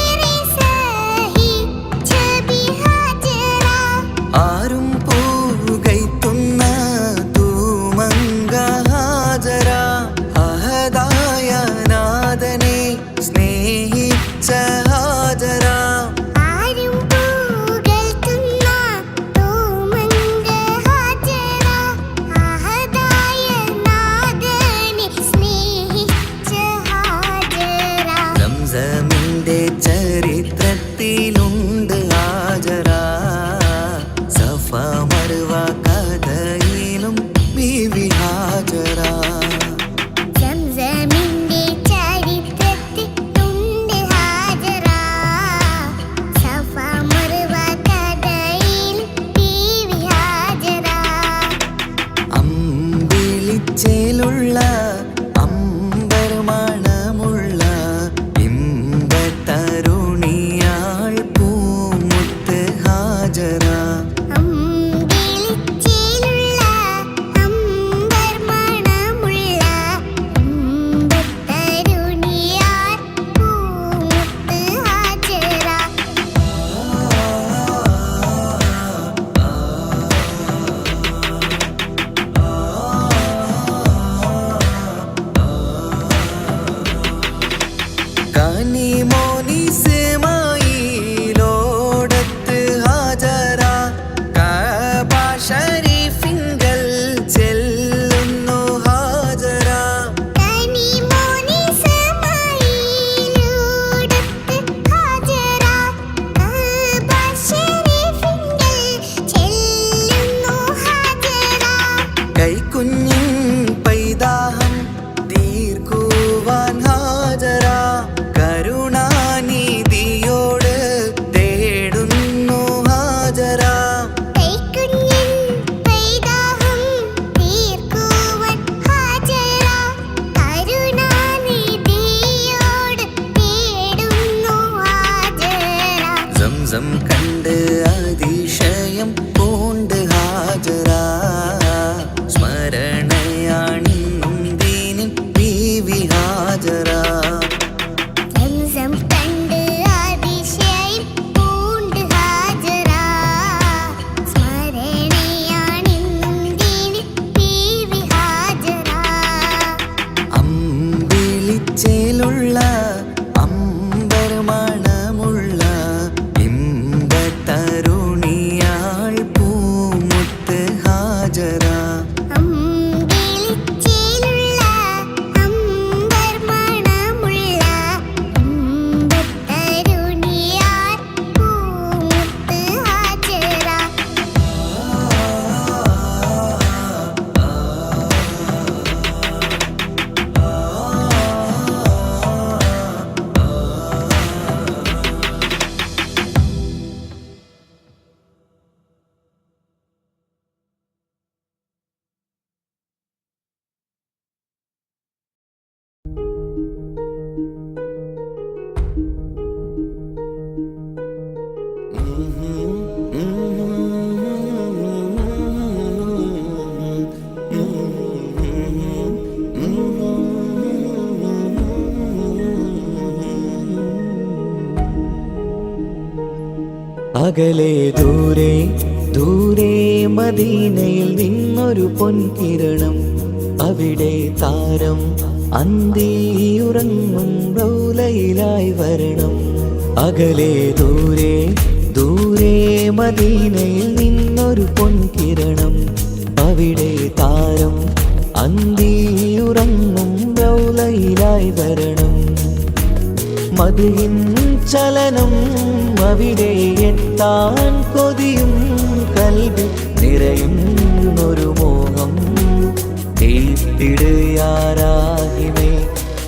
സഹിച്ച ബിഹാജറ ആരും പൂകൈത്തുന്ന തൂമങ്ക ഹാജറ അഹദായ നാഥനെ സ്നേഹിച്ച ഹാജറ ആരും പൂകഴ്ത്തുന്ന തൂമങ്ക ഹാജറ അഹദായ നാഥനെ സ്നേഹിച്ച ഹാജറ സംസമിന്റെ ചരിത്രത്തിലുണ്ട് ഹാജറ സഫ മർവ കഥയിലും ബീവി ഹാജറ സംസമിന്റെ ചരിത്രത്തിലുണ്ട് ഹാജറ സഫ മർവ കഥയിൽ ബീവി ഹാജറ അമ്പിളിച്ചേലുള്ള അമ്പർമണമുള്ള ഇമ്പത്തരുണിയ സംസം കണ്ട് അതിശയം പൂണ്ട് ഹാജറ സ്മരണയാണിന്നും ദീനിൻ ബീവി ഹാജറ സംസം കണ്ട് അതിശയം പൂണ്ട് ഹാജറ സ്മരണയാണിന്നും ദീനിൻ ബീവി ഹാജറ അമ്പിളിച്ചേലുള്ള അമ്പർമണമുള്ള ഇമ്പത്തരുണിയാൾ പൂമുത്ത് ഹാജറ അമ്പിളിച്ചേലുള്ള അമ്പർമണമുള്ള ഇമ്പത്തരുണിയാൾ പൂമുത്ത് ഹാജറ അകലെ ദൂരെ ദൂരെ മദീനയിൽ നിന്നൊരു പൊൻകിരണം അവിടെ താരം അന്തിയുറങ്ങും റൗലയിലായി വരണം അകലെ ദൂരെ ദൂരെ മദീനയിൽ നിന്നൊരു പൊൻകിരണം അവിടെ താരം അന്തിയുറങ്ങും റൗലയിലായി വരണം മദിയിൻ ചലനം അവിടെ എത്താൻ കൊതിയും കൽബിൽ നിറയുന്നൊരു മോഹം തീർത്തിടുയാരാഹിമേ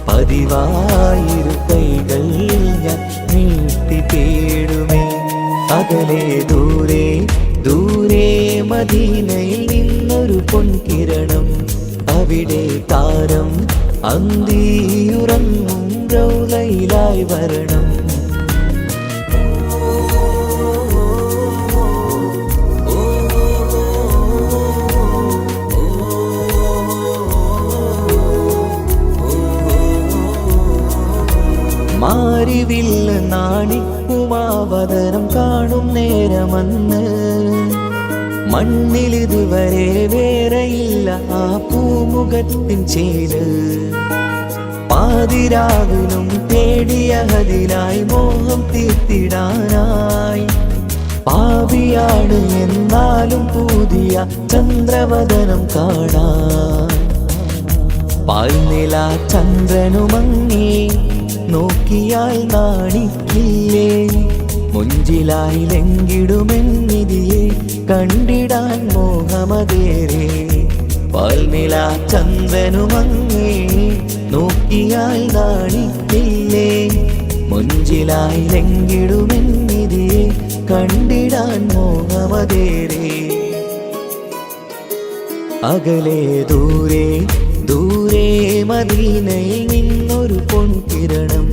പതിവായിരു കൈകൾ ഞാൻ നീട്ടി തേടുമേ അകലെ ദൂരെ ദൂരെ മദീനയിൽ നിന്നൊരു പൊൻകിരണം അവിടെ താരം അന്തിയുറങ്ങും റൗലയിലായി വരണം മാരിവില്ല് നാണിക്കുമാവതരം കാണും നേരമന്ന് മണ്ണിലിതുവരെ വേറെയില്ല ആ പൂമുഖത്തിൻ ചേര് പാതിരാവിലും തേടിയ ഹദിനായി മോഹം തീർത്തിടാനായി പാപിയാണ് എന്നാലും പുതിയ ചന്ദ്രവദനം കാണാൻ പാൽനില ചന്ദ്രനുമങ്ങി നോക്കിയാൽ നാണിക്കില്ലേ മുഞ്ചിലായി ലംഘിടുമെന്നിതിയെ കണ്ടിടാൻ മോഹമതേരെ പാൽനില ചന്ദ്രനുമങ്ങി നോക്കിയാൽ നാണിക്കില്ലേ മുഞ്ചിലായി ലംഘിടുമെന്നിതിയെ കണ്ടിടാൻ മോഹമതേരെ അകലെ ദൂരെ ദൂരെ മദീനയിൽ നിന്നൊരു പൊൻകിരണം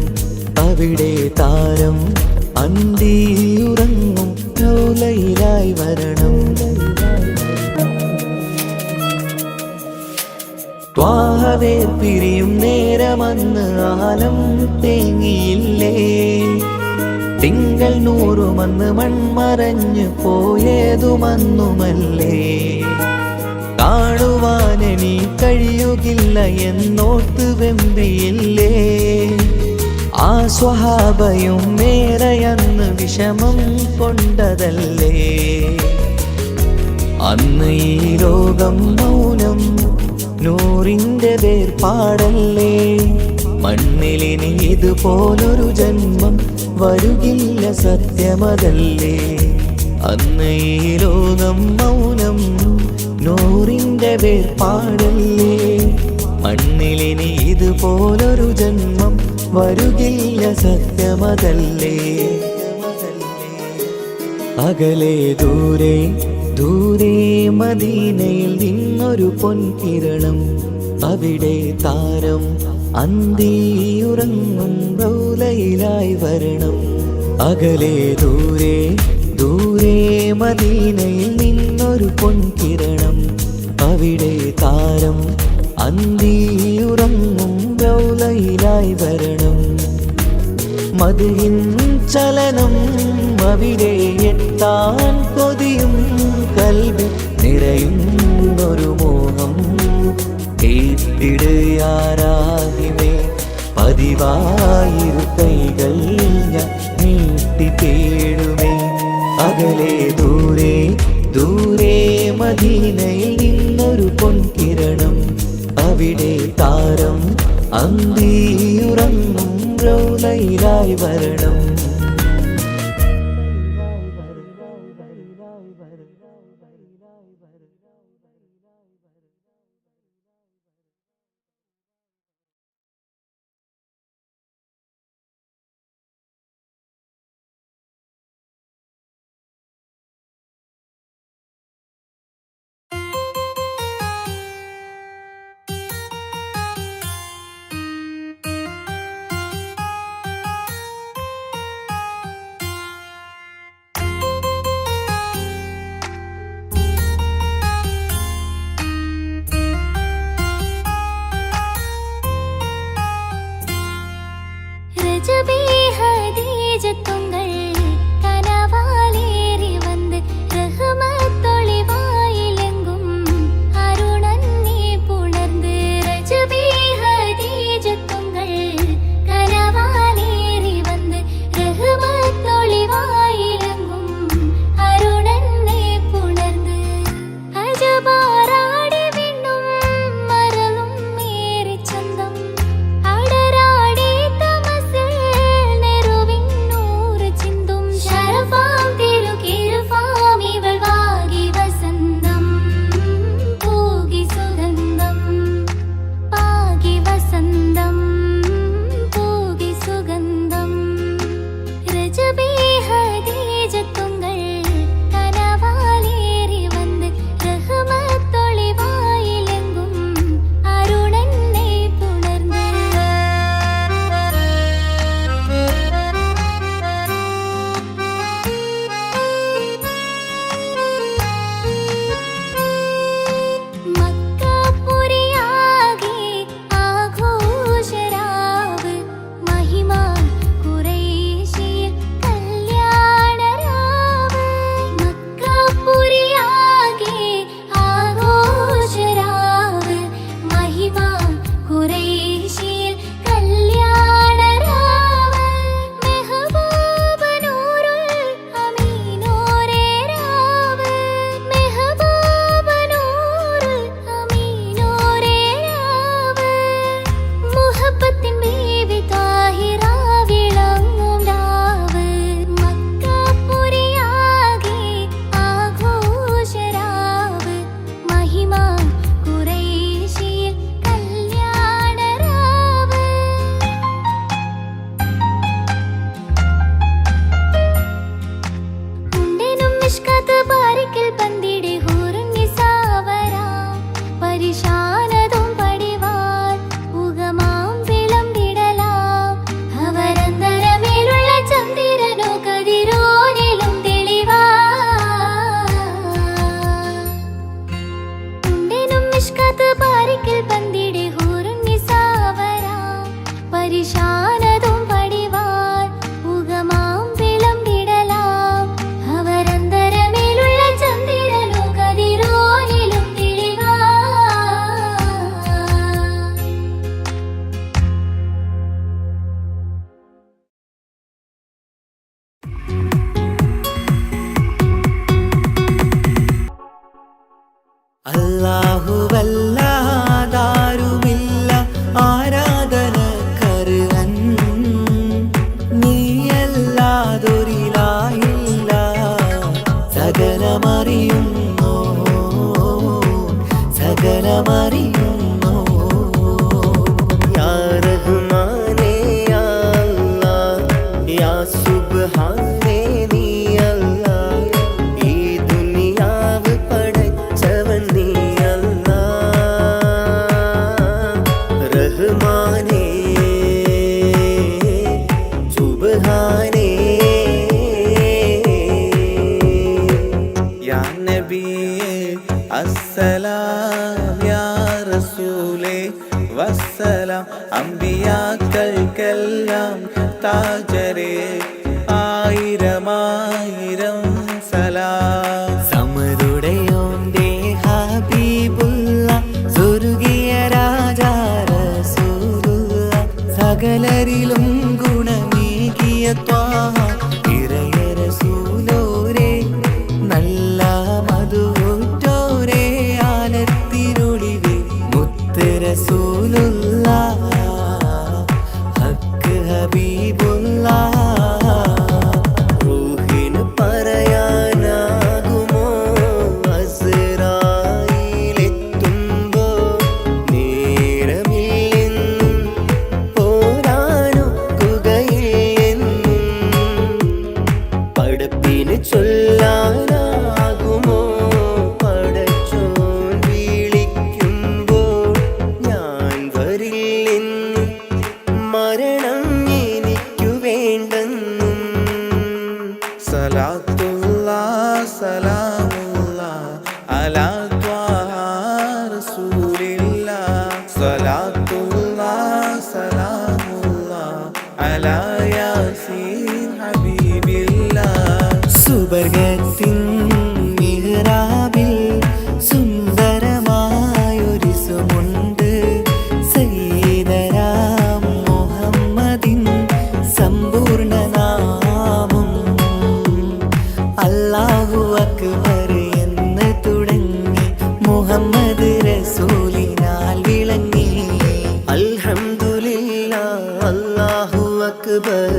അവിടെ താരം അന്തിയുറങ്ങും റൗലയിലായി വരണം ത്വാഹവേർ പിരിയും നേരമന്ന് ആലം തേങ്ങിയില്ലേ തിങ്കൾ നൂറുമന്ന് മൺമറഞ്ഞു പോയതുമന്നുമല്ലേ കാണുവാനെനി കഴിയുകില്ല എന്നോർത്ത് വെമ്പിയില്ലേ ആ സ്വഹാബയും മേറയന്ന് വിഷമം കൊണ്ടതല്ലേ അന്ന് ഈ ലോകം മൗനം നൂറിൻ്റെ വേർപാടല്ലേ മണ്ണിലിനി ഇതുപോലൊരു ജന്മം വരുകില്ല സത്യമതല്ലേ അന്ന് ഈ ലോകം മൗനം നൂറിൻ്റെ വേർപാടല്ലേ മണ്ണിലിനി ഇതുപോലൊരു ജന്മം വരുകില്ല സത്യമതല്ലേ അകലെ ദൂരെ ദൂരെ മദീനയിൽ നിന്നൊരു പൊൻകിരണം അവിടെ താരം അന്തിയുറങ്ങും റൗലയിലായി വരണം അകലെ ദൂരെ ദൂരെ മദീനയിൽ നിന്നൊരു പൊൻകിരണം, അവിടെ താരം അന്തിയുറങ്ങും റൗളയിലായി വരണം. മദ്ഹിൻ ചലനം അവിടെ എത്താൻ കൊതിയും കൽബിൽ നിറയുന്നൊരു മോഹം. കേട്ടിടയാരാഹിമേ പതിവായിരു കൈകൾ ഞാൻ നീട്ടി തേടുമേ. അകലെ ദൂരെ ദൂരെ മദീനയിൽ നിന്നൊരു പൊൻകിരണം, അവിടെ താരം അന്തിയുറങ്ങും റൗളയിലായി വരണം. അല്ലാഹുവല്ലാതാരുമില്ല ആരാധനക്കർഹൻ, നീയല്ലാതൊരിലാഹില്ല സകലമറിയുന്നു സകലമറിയുന്നു. യാ റഹ്മാനേ യാ അല്ലാഹ് യാ സുബ്ഹാനേ നീ അല്ലാഹ്, ഈ ദുനിയാവ് പടച്ചവൻ നീ അല്ലാഹ്. റഹ്മാനേ സുബ്ഹാനേ സലാം താജരെ ആയിരമായിരം സലാം. സമരുടയോന്റെ ഹബീബുള്ള സ്വർഗീയ രാജാ റസൂലുള്ള സകലരിലും ഗുണമേകിയ ത്വാഹ ഇറയ റസൂലോരേ നല്ല മധുറ്റോരേ ആലത്തിനൊളിവേ മുത്ത് റസൂലുള്ള ഹക്ക് ഹബീബുള്ള. റൂഹിന് പറയാനാകുമോ അസ്റായിലെത്തുമ്പോ നേരമില്ലെന്നും പോരാനൊക്കുകയില്ലെന്നും പടപ്പിന് ചൊല്ലാനാകുമോ പടച്ചോൻ വിളിക്കുമ്പോൾ ഞാൻ വരില്ലെന്നും മരണം എനിക്കു വേണ്ടെന്നും. സലാത്തുള്ള സലാമുള്ള അലാ ത്വാഹ റസൂലില്ല. സലാത്തുള്ള സലാമുള്ള അലാ യാസീൻ ഹബീബില്ല. സുബർഗത്തിൻ മിഹ്റാബിൽ സുന്ദരമായൊരിസുമുണ്ട് സയ്യിദനാ മുഹമ്മദിൻ സമ്പൂർണ്ണ നാമം. അല്ലാഹു അക്ബർ എന്ന് തുടങ്ങി മുഹമ്മദ് റസൂലിനാൽ വിളങ്ങി. അൽഹംദുലില്ലാഹ് അല്ലാഹു അക്ബർ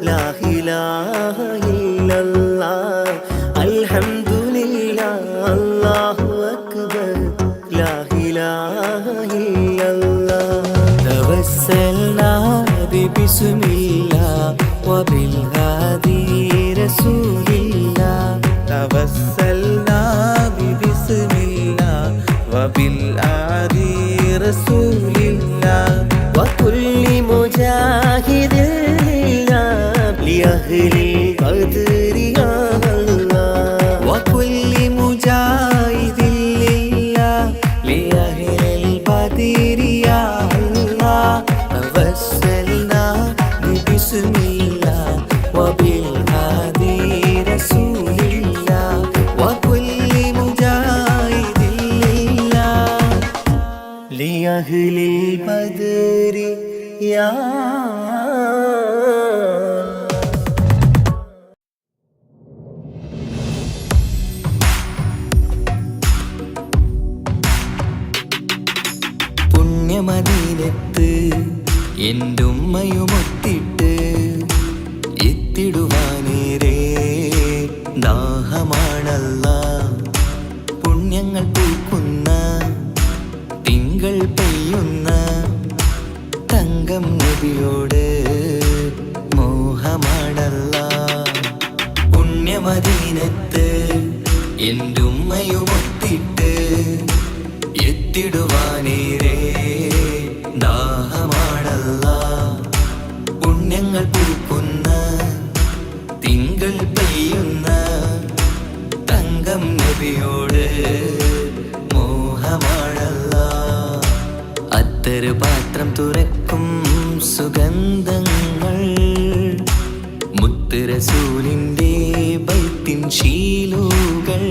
ലാ ഇലാഹ ഇല്ലല്ലാഹ്. അൽഹംദുലില്ലാഹ് അല്ലാഹു അക്ബർ ലാ ഇലാഹ ഇല്ലല്ലാഹ്. തവസ്സൽനാ ബിസ്മില്ലാഹ് വബിൽ ഹാദി റസൂലില്ലാഹ്. തവസ്സൽനാ ബിസ്മില്ലാഹ് വബിൽ ആദി റസൂലില്ലാഹ്. وكل مجاهد لله لأهل القدر يا الله. وكل مجاهد لله لأهل البدر يا الله. توسلنا ببسم الله وبالهادي رسول الله. وكل مجاهد لله لأهل البدر يا പുണ്യമദീനത്ത് എന്റുമ്മയുമൊത്തിട്ട് എത്തിടുവാനേരേ ദാഹമാണല്ല. പുണ്യങ്ങൾ പൂക്കുന്ന തിങ്കൾ പെയ്യുന്ന തങ്കം നബിയോട് മോഹമാണല്ല. പുണ്യമദീനത്ത് എന്റുമ്മയുമൊത്തിട്ട് എത്തിടുവാനേരേ ദാഹമാണല്ല. പുണ്യങ്ങൾ പൂക്കുന്ന തിങ്കൾ പെയ്യുന്ന തങ്കം നബിയോട് മോഹമാണല്ല. അത്തറ് പാത്രം തുറക്കും സുഗന്ധങ്ങൾ മുത്ത് റസൂലിൻ്റെ ബൈത്തിൻ ശീലുകൾ.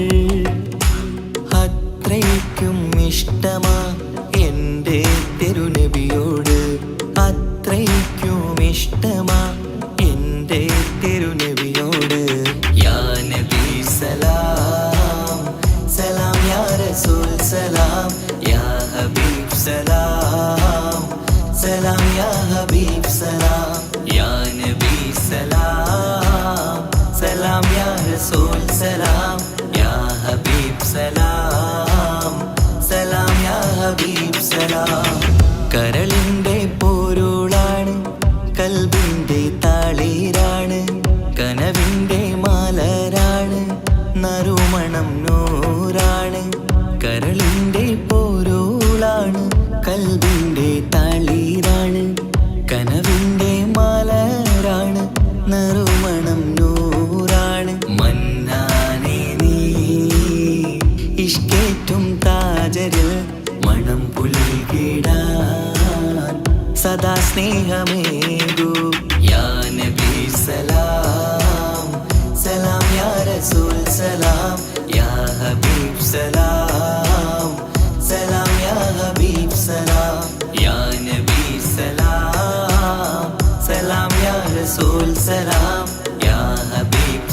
അത്രയ്ക്കും ഇഷ്ടമാ എൻ്റെ തിരുനബിയോട്. അത്രയ്ക്കും ഇഷ്ടമാ എൻ്റെ തിരുനബിയോട്. യാ നബി സലാം സലാം യാ റസൂൽ സലാം യാ ഹബീബ് സലാം സലാം യാ ഹബീബ് സലാം യാ നബി സലാം സലാം യാ റസൂൽ സലാം യാ ഹബീബ് സലാം സലാം യാ ഹബീബ് സലാം. കരളിൻ്റെ പോരുളാണ് കൽബിൻ്റെ താളീരാണ് കനവിൻ്റെ മാലരാണ് നറുമണം നൂറാണ്. കരളിൻ്റെ പോരുളാണ് കൽബിൻ്റെ താളീരാണ് കനവിൻ്റെ മാലരാണ് നറുമണം നൂറാണ്. മന്നാനേ നീ ഇഷ്കേറ്റും താജരിൽ മണം പുൽകിടാൻ സദാ സ്നേഹമേകൂ.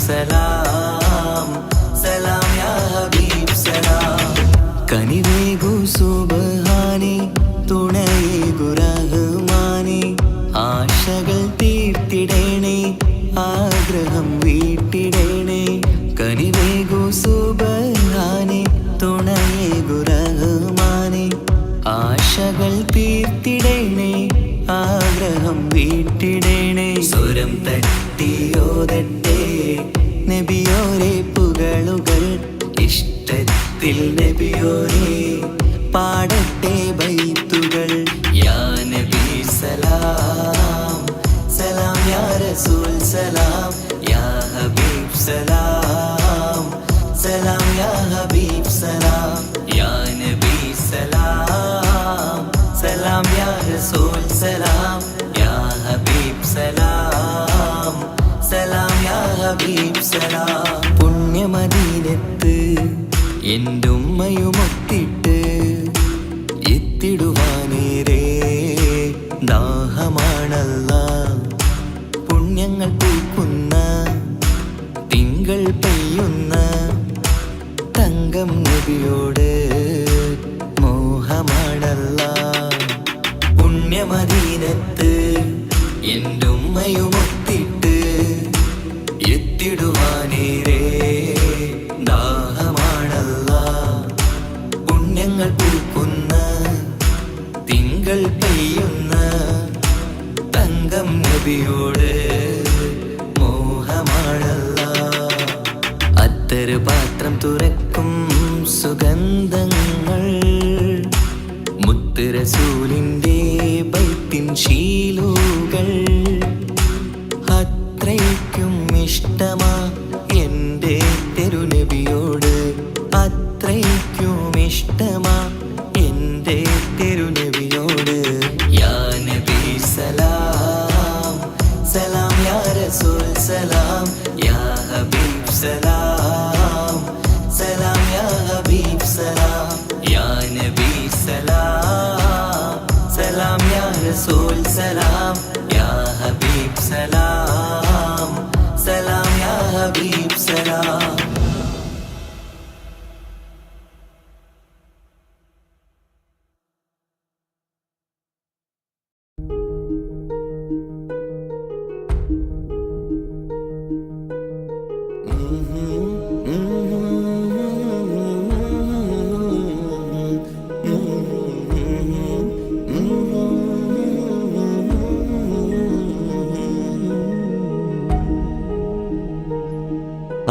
സലാം സലാം യാ ഹബീബ് സലാം. കനിവേകു സുബ്ഹാനേ തുണയേകു റഹ്മാനേ, ആശകൾ തീർത്തിടേണേ ആഗ്രഹം വീട്ടിടേണേ. കനിവേകു സുബ്ഹാനേ തുണയേകു റഹ്മാനേ, ആശകൾ തീർത്തിടേണേ ആഗ്രഹം വീട്ടിടേണേ. സ്വരം തട്ടിയോതട്ടെ നബിയോരെ പുകളുകൾ, ഇഷ്ടത്തിൽ നബിയോരെ പാടട്ടെ ബൈത്തുകൾ. യാ നബി സലാം സലാം യാ റസൂൽ സലാം യാ ഹബീബ് സലാം സലാം യാ ഹബീബ് സലാം. യാ നബി സലാം സലാം യാ റസൂൽ സലാം യാ ഹബീബ് സലാം സലാം യാ ഹബീബ് സലാം. പുണ്യമദീനത്ത് എൻ്റെ ഉമ്മയുമൊത്തിട്ട് എത്തിടുവാനേരേ ദാഹമാണല്ലാ. പുണ്യങ്ങൾ പൂക്കുന്ന തിങ്കൾ പെയ്യുന്ന തങ്കം നബിയോട് മോഹമാണല്ലാ. പുണ്യമദീനത്ത് എൻ്റെ ഉമ്മയുമൊത്തിട്ട് എത്തിടുവാനേരേ ദാഹമാണല്ലാ. പുണ്യങ്ങൾ പൂക്കുന്ന തിങ്കൾ പെയ്യുന്ന തങ്കം നബിയോട് മോഹമാണല്ലാ. അത്തറ് പാത്രം തുറക്കും സുഗന്ധങ്ങൾ, മുത്ത് റസൂലിൻ്റെ ബൈത്തിൻ ശീലുകൾ. അത്രയ്ക്കും ഇഷ്ടമാ എൻ്റെ തിരുനബിയോട്, അത്രയ്ക്കും ഇഷ്ടമാ എൻ്റെ തിരുനബിയോട്. യാ നബി സലാം സലാം യാ റസൂൽ സലാം യാ ഹബീബ് സലാം സലാം യാ ഹബീബ് സലാം. യാ നബി സലാം സലാം യാ റസൂൽ സലാം യാ ഹബീബ് സലാം സലാം യാ ഹബീബ് സലാം.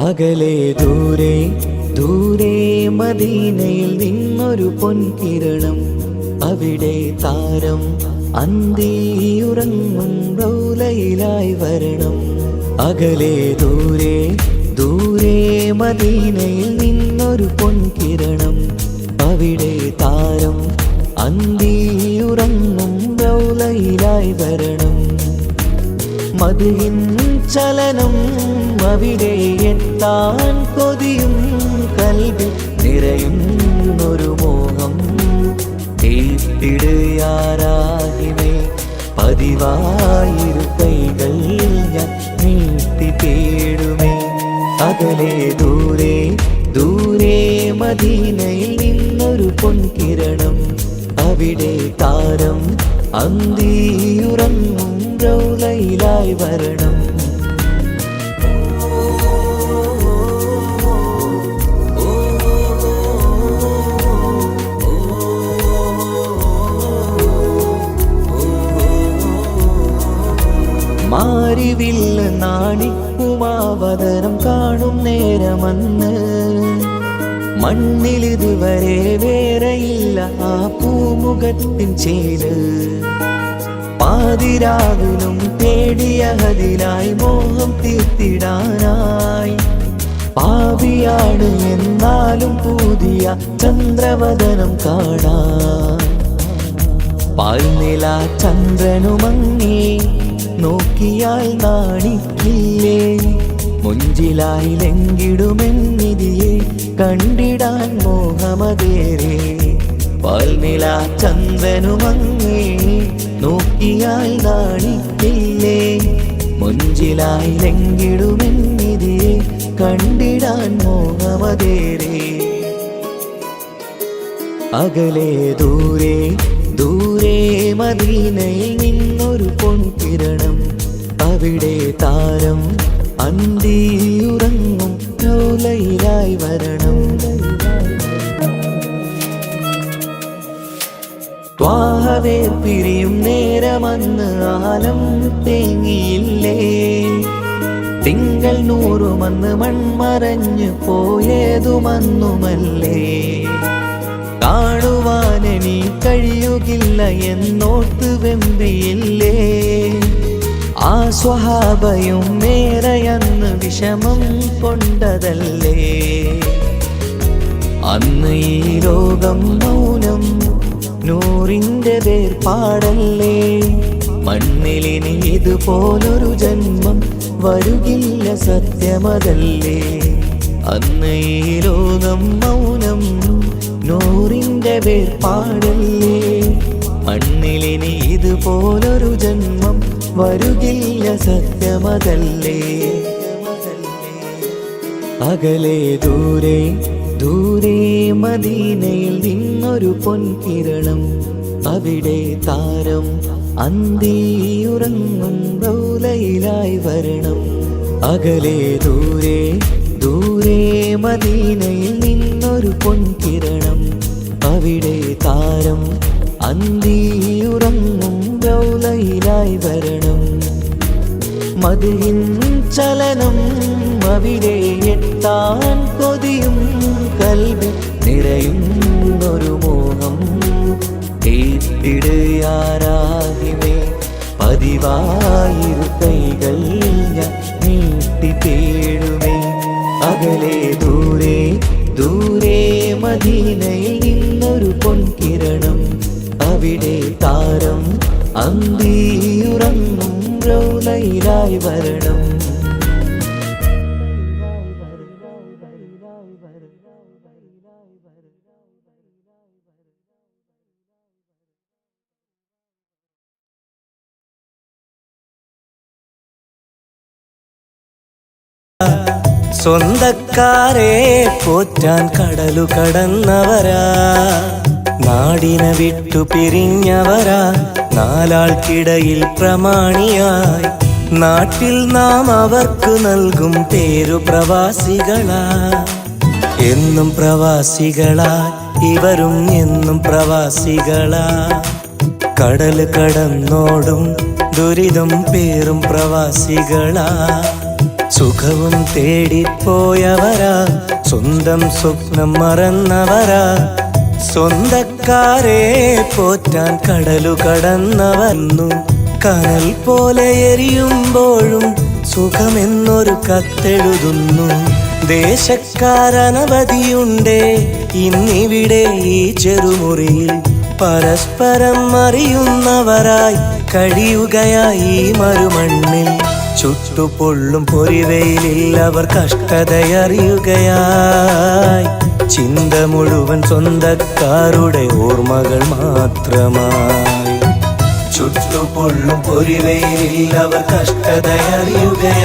അകലെ ദൂരെ ദൂരെ മദീനയിൽ നിന്നൊരു പൊൻകിരണം, അവിടെ താരം അന്തിയുറങ്ങും റൗലയിലായി വരണം. അകലെ ദൂരെ ദൂരെ മദീനയിൽ നിന്നൊരു പൊൻകിരണം, അവിടെ താരം അന്തിയുറങ്ങും റൗലയിലായി വരണം. മദിയിൻ ചലനം അവിടെ എത്താൻ കൊതിയും, കൽവിൽ നിറയുന്നൊരു മോഹം. തീർത്തിടുയാരാഹിമേ പതിവായിരു കൈകൾ ഞാൻ നീട്ടി തേടുമേ. അകലെ ദൂരെ ദൂരെ മദീനയിൽ നിന്നൊരു പൊൻകിരണം, അവിടെ താരം അന്തിയുറങ്ങും റൗലയിലായി വരണം. മാരിവില്ല് നാണിക്കുമാവതരം കാണും നേരമന്ന്, മണ്ണിലിതുവരെ വേറെയില്ല ആ പൂമുഖത്തിൻ ചേര്. പാതിരാവിലും തേടിയ ഹദിനായി മോഹം തീർത്തിടാനായി, പാപിയാണ് എന്നാലും പുതിയ ചന്ദ്രവദനം കാണാൻ. പാൽനില ചന്ദ്രനുമങ്ങി നോക്കിയാൽ നാണിക്കില്ലേ, മുഞ്ചിലായി ലംഘിടുമെന്നിതിയെ കണ്ടിടാൻ മോഹമതേരെ. പാൽനില ചന്ദ്രനുമങ്ങി നോക്കിയാൽ നാണിക്കില്ലേ, മുഞ്ചിലായി ലംഘിടുമെന്നിതിയെ കണ്ടിടാൻ മോഹമതേറെ. അകലെ ദൂരെ ദൂരെ മദീനയിൽ നിന്നൊരു പൊൻകിരണം, അവിടെ താരം അന്തിയുറങ്ങും റൗലയിലായി വരണം. ത്വാഹവേ പിരിയും നേരമന്ന് ആലം തേങ്ങിയില്ലേ, തിങ്കൾ നൂറുമന്ന് മൺമറഞ്ഞു പോയതുമന്നുമല്ലേ. കാണുവാനെനി കഴിയുകില്ല എന്നോർത്ത് വെമ്പിയില്ലേ, ആ സ്വഹാബയും മേറയന്ന് വിഷമം കൊണ്ടതല്ലേ. അന്ന് ഈ ലോകം മൗനം, നൂറിൻ്റെ വേർപാടല്ലേ. മണ്ണിലിനി ഇതുപോലൊരു ജന്മം വരുകില്ല സത്യമതല്ലേ. അന്ന് ഈ ലോകം മൗനം, നൂറിൻ്റെ വേർപാടല്ലേ. മണ്ണിലിനി ഇതുപോലൊരു ജന്മം വരുകില്ല സത്യമതല്ലേ. അകലെ ദൂരെ ദൂരെ മദീനയിൽ നിന്നൊരു പൊൻകിരണം, അവിടെ താരം അന്തിയുറങ്ങും റൗലയിലായി വരണം. അകലെ ദൂരെ ദൂരെ മദീനയിൽ നിന്നൊരു പൊൻകിരണം, അവിടെ താരം അന്തിയുറങ്ങും റൗലയിലായി വരണം. മദിഹിൻ ചലനം അവിടെ എത്താൻ കൊതിയും കൽബിൽ നിറയുന്നൊരു മോഹം. കേട്ടിടയാരാഹിമേ പതിവായിരു കൈകൾ ഞാൻ നീട്ടി തേടുമേ. അകലെ ദൂരെ ദൂരെ മദീനയിൽ നിന്നൊരു പൊൻകിരണം, അവിടെ താരം അന്തിയുറങ്ങും റൗലയിലായി വരണം. സ്വന്തക്കാരെ പോറ്റാൻ കടലു കടന്നവരാ, നാടിനെ വിട്ടു പിരിഞ്ഞവരാ, നാലാൾക്കിടയിൽ പ്രമാണിയായി നാട്ടിൽ നാം അവർക്ക് നൽകും പേരു പ്രവാസികളാ. എന്നും പ്രവാസികളാ, ഇവരും എന്നും പ്രവാസികളാ. കടല് കടന്നോടും ദുരിതം പേറും പ്രവാസികളാ. സുഖവും തേടിപ്പോയവരാ, സ്വന്തം സ്വപ്നം മറന്നവരാ. സ്വന്തക്കാരെ പോറ്റാൻ കടലു കടന്നവന്നു, കനൽ പോലെ എരിയുമ്പോഴും സുഖമെന്നൊരു കത്തെഴുതുന്നു. ദേശക്കാരനവധിയുണ്ടേ ഇന്നിവിടെ ഈ ചെറുമുറിയിൽ, പരസ്പരം അറിയുന്നവരായി കഴിയുകയായി ഈ മരുമണ്ണിൽ. ചുട്ടുപൊള്ളും പൊരിവെയിലിൽ അവർ കഷ്ടതയറിയുകയായി, ചിന്ത മുഴുവൻ സ്വന്തക്കാരുടെ ഓർമ്മകൾ മാത്രമായി. ചുട്ടുപൊള്ളും പൊരിവെയിലിൽ അവർ കഷ്ടതയറിയുകയായി.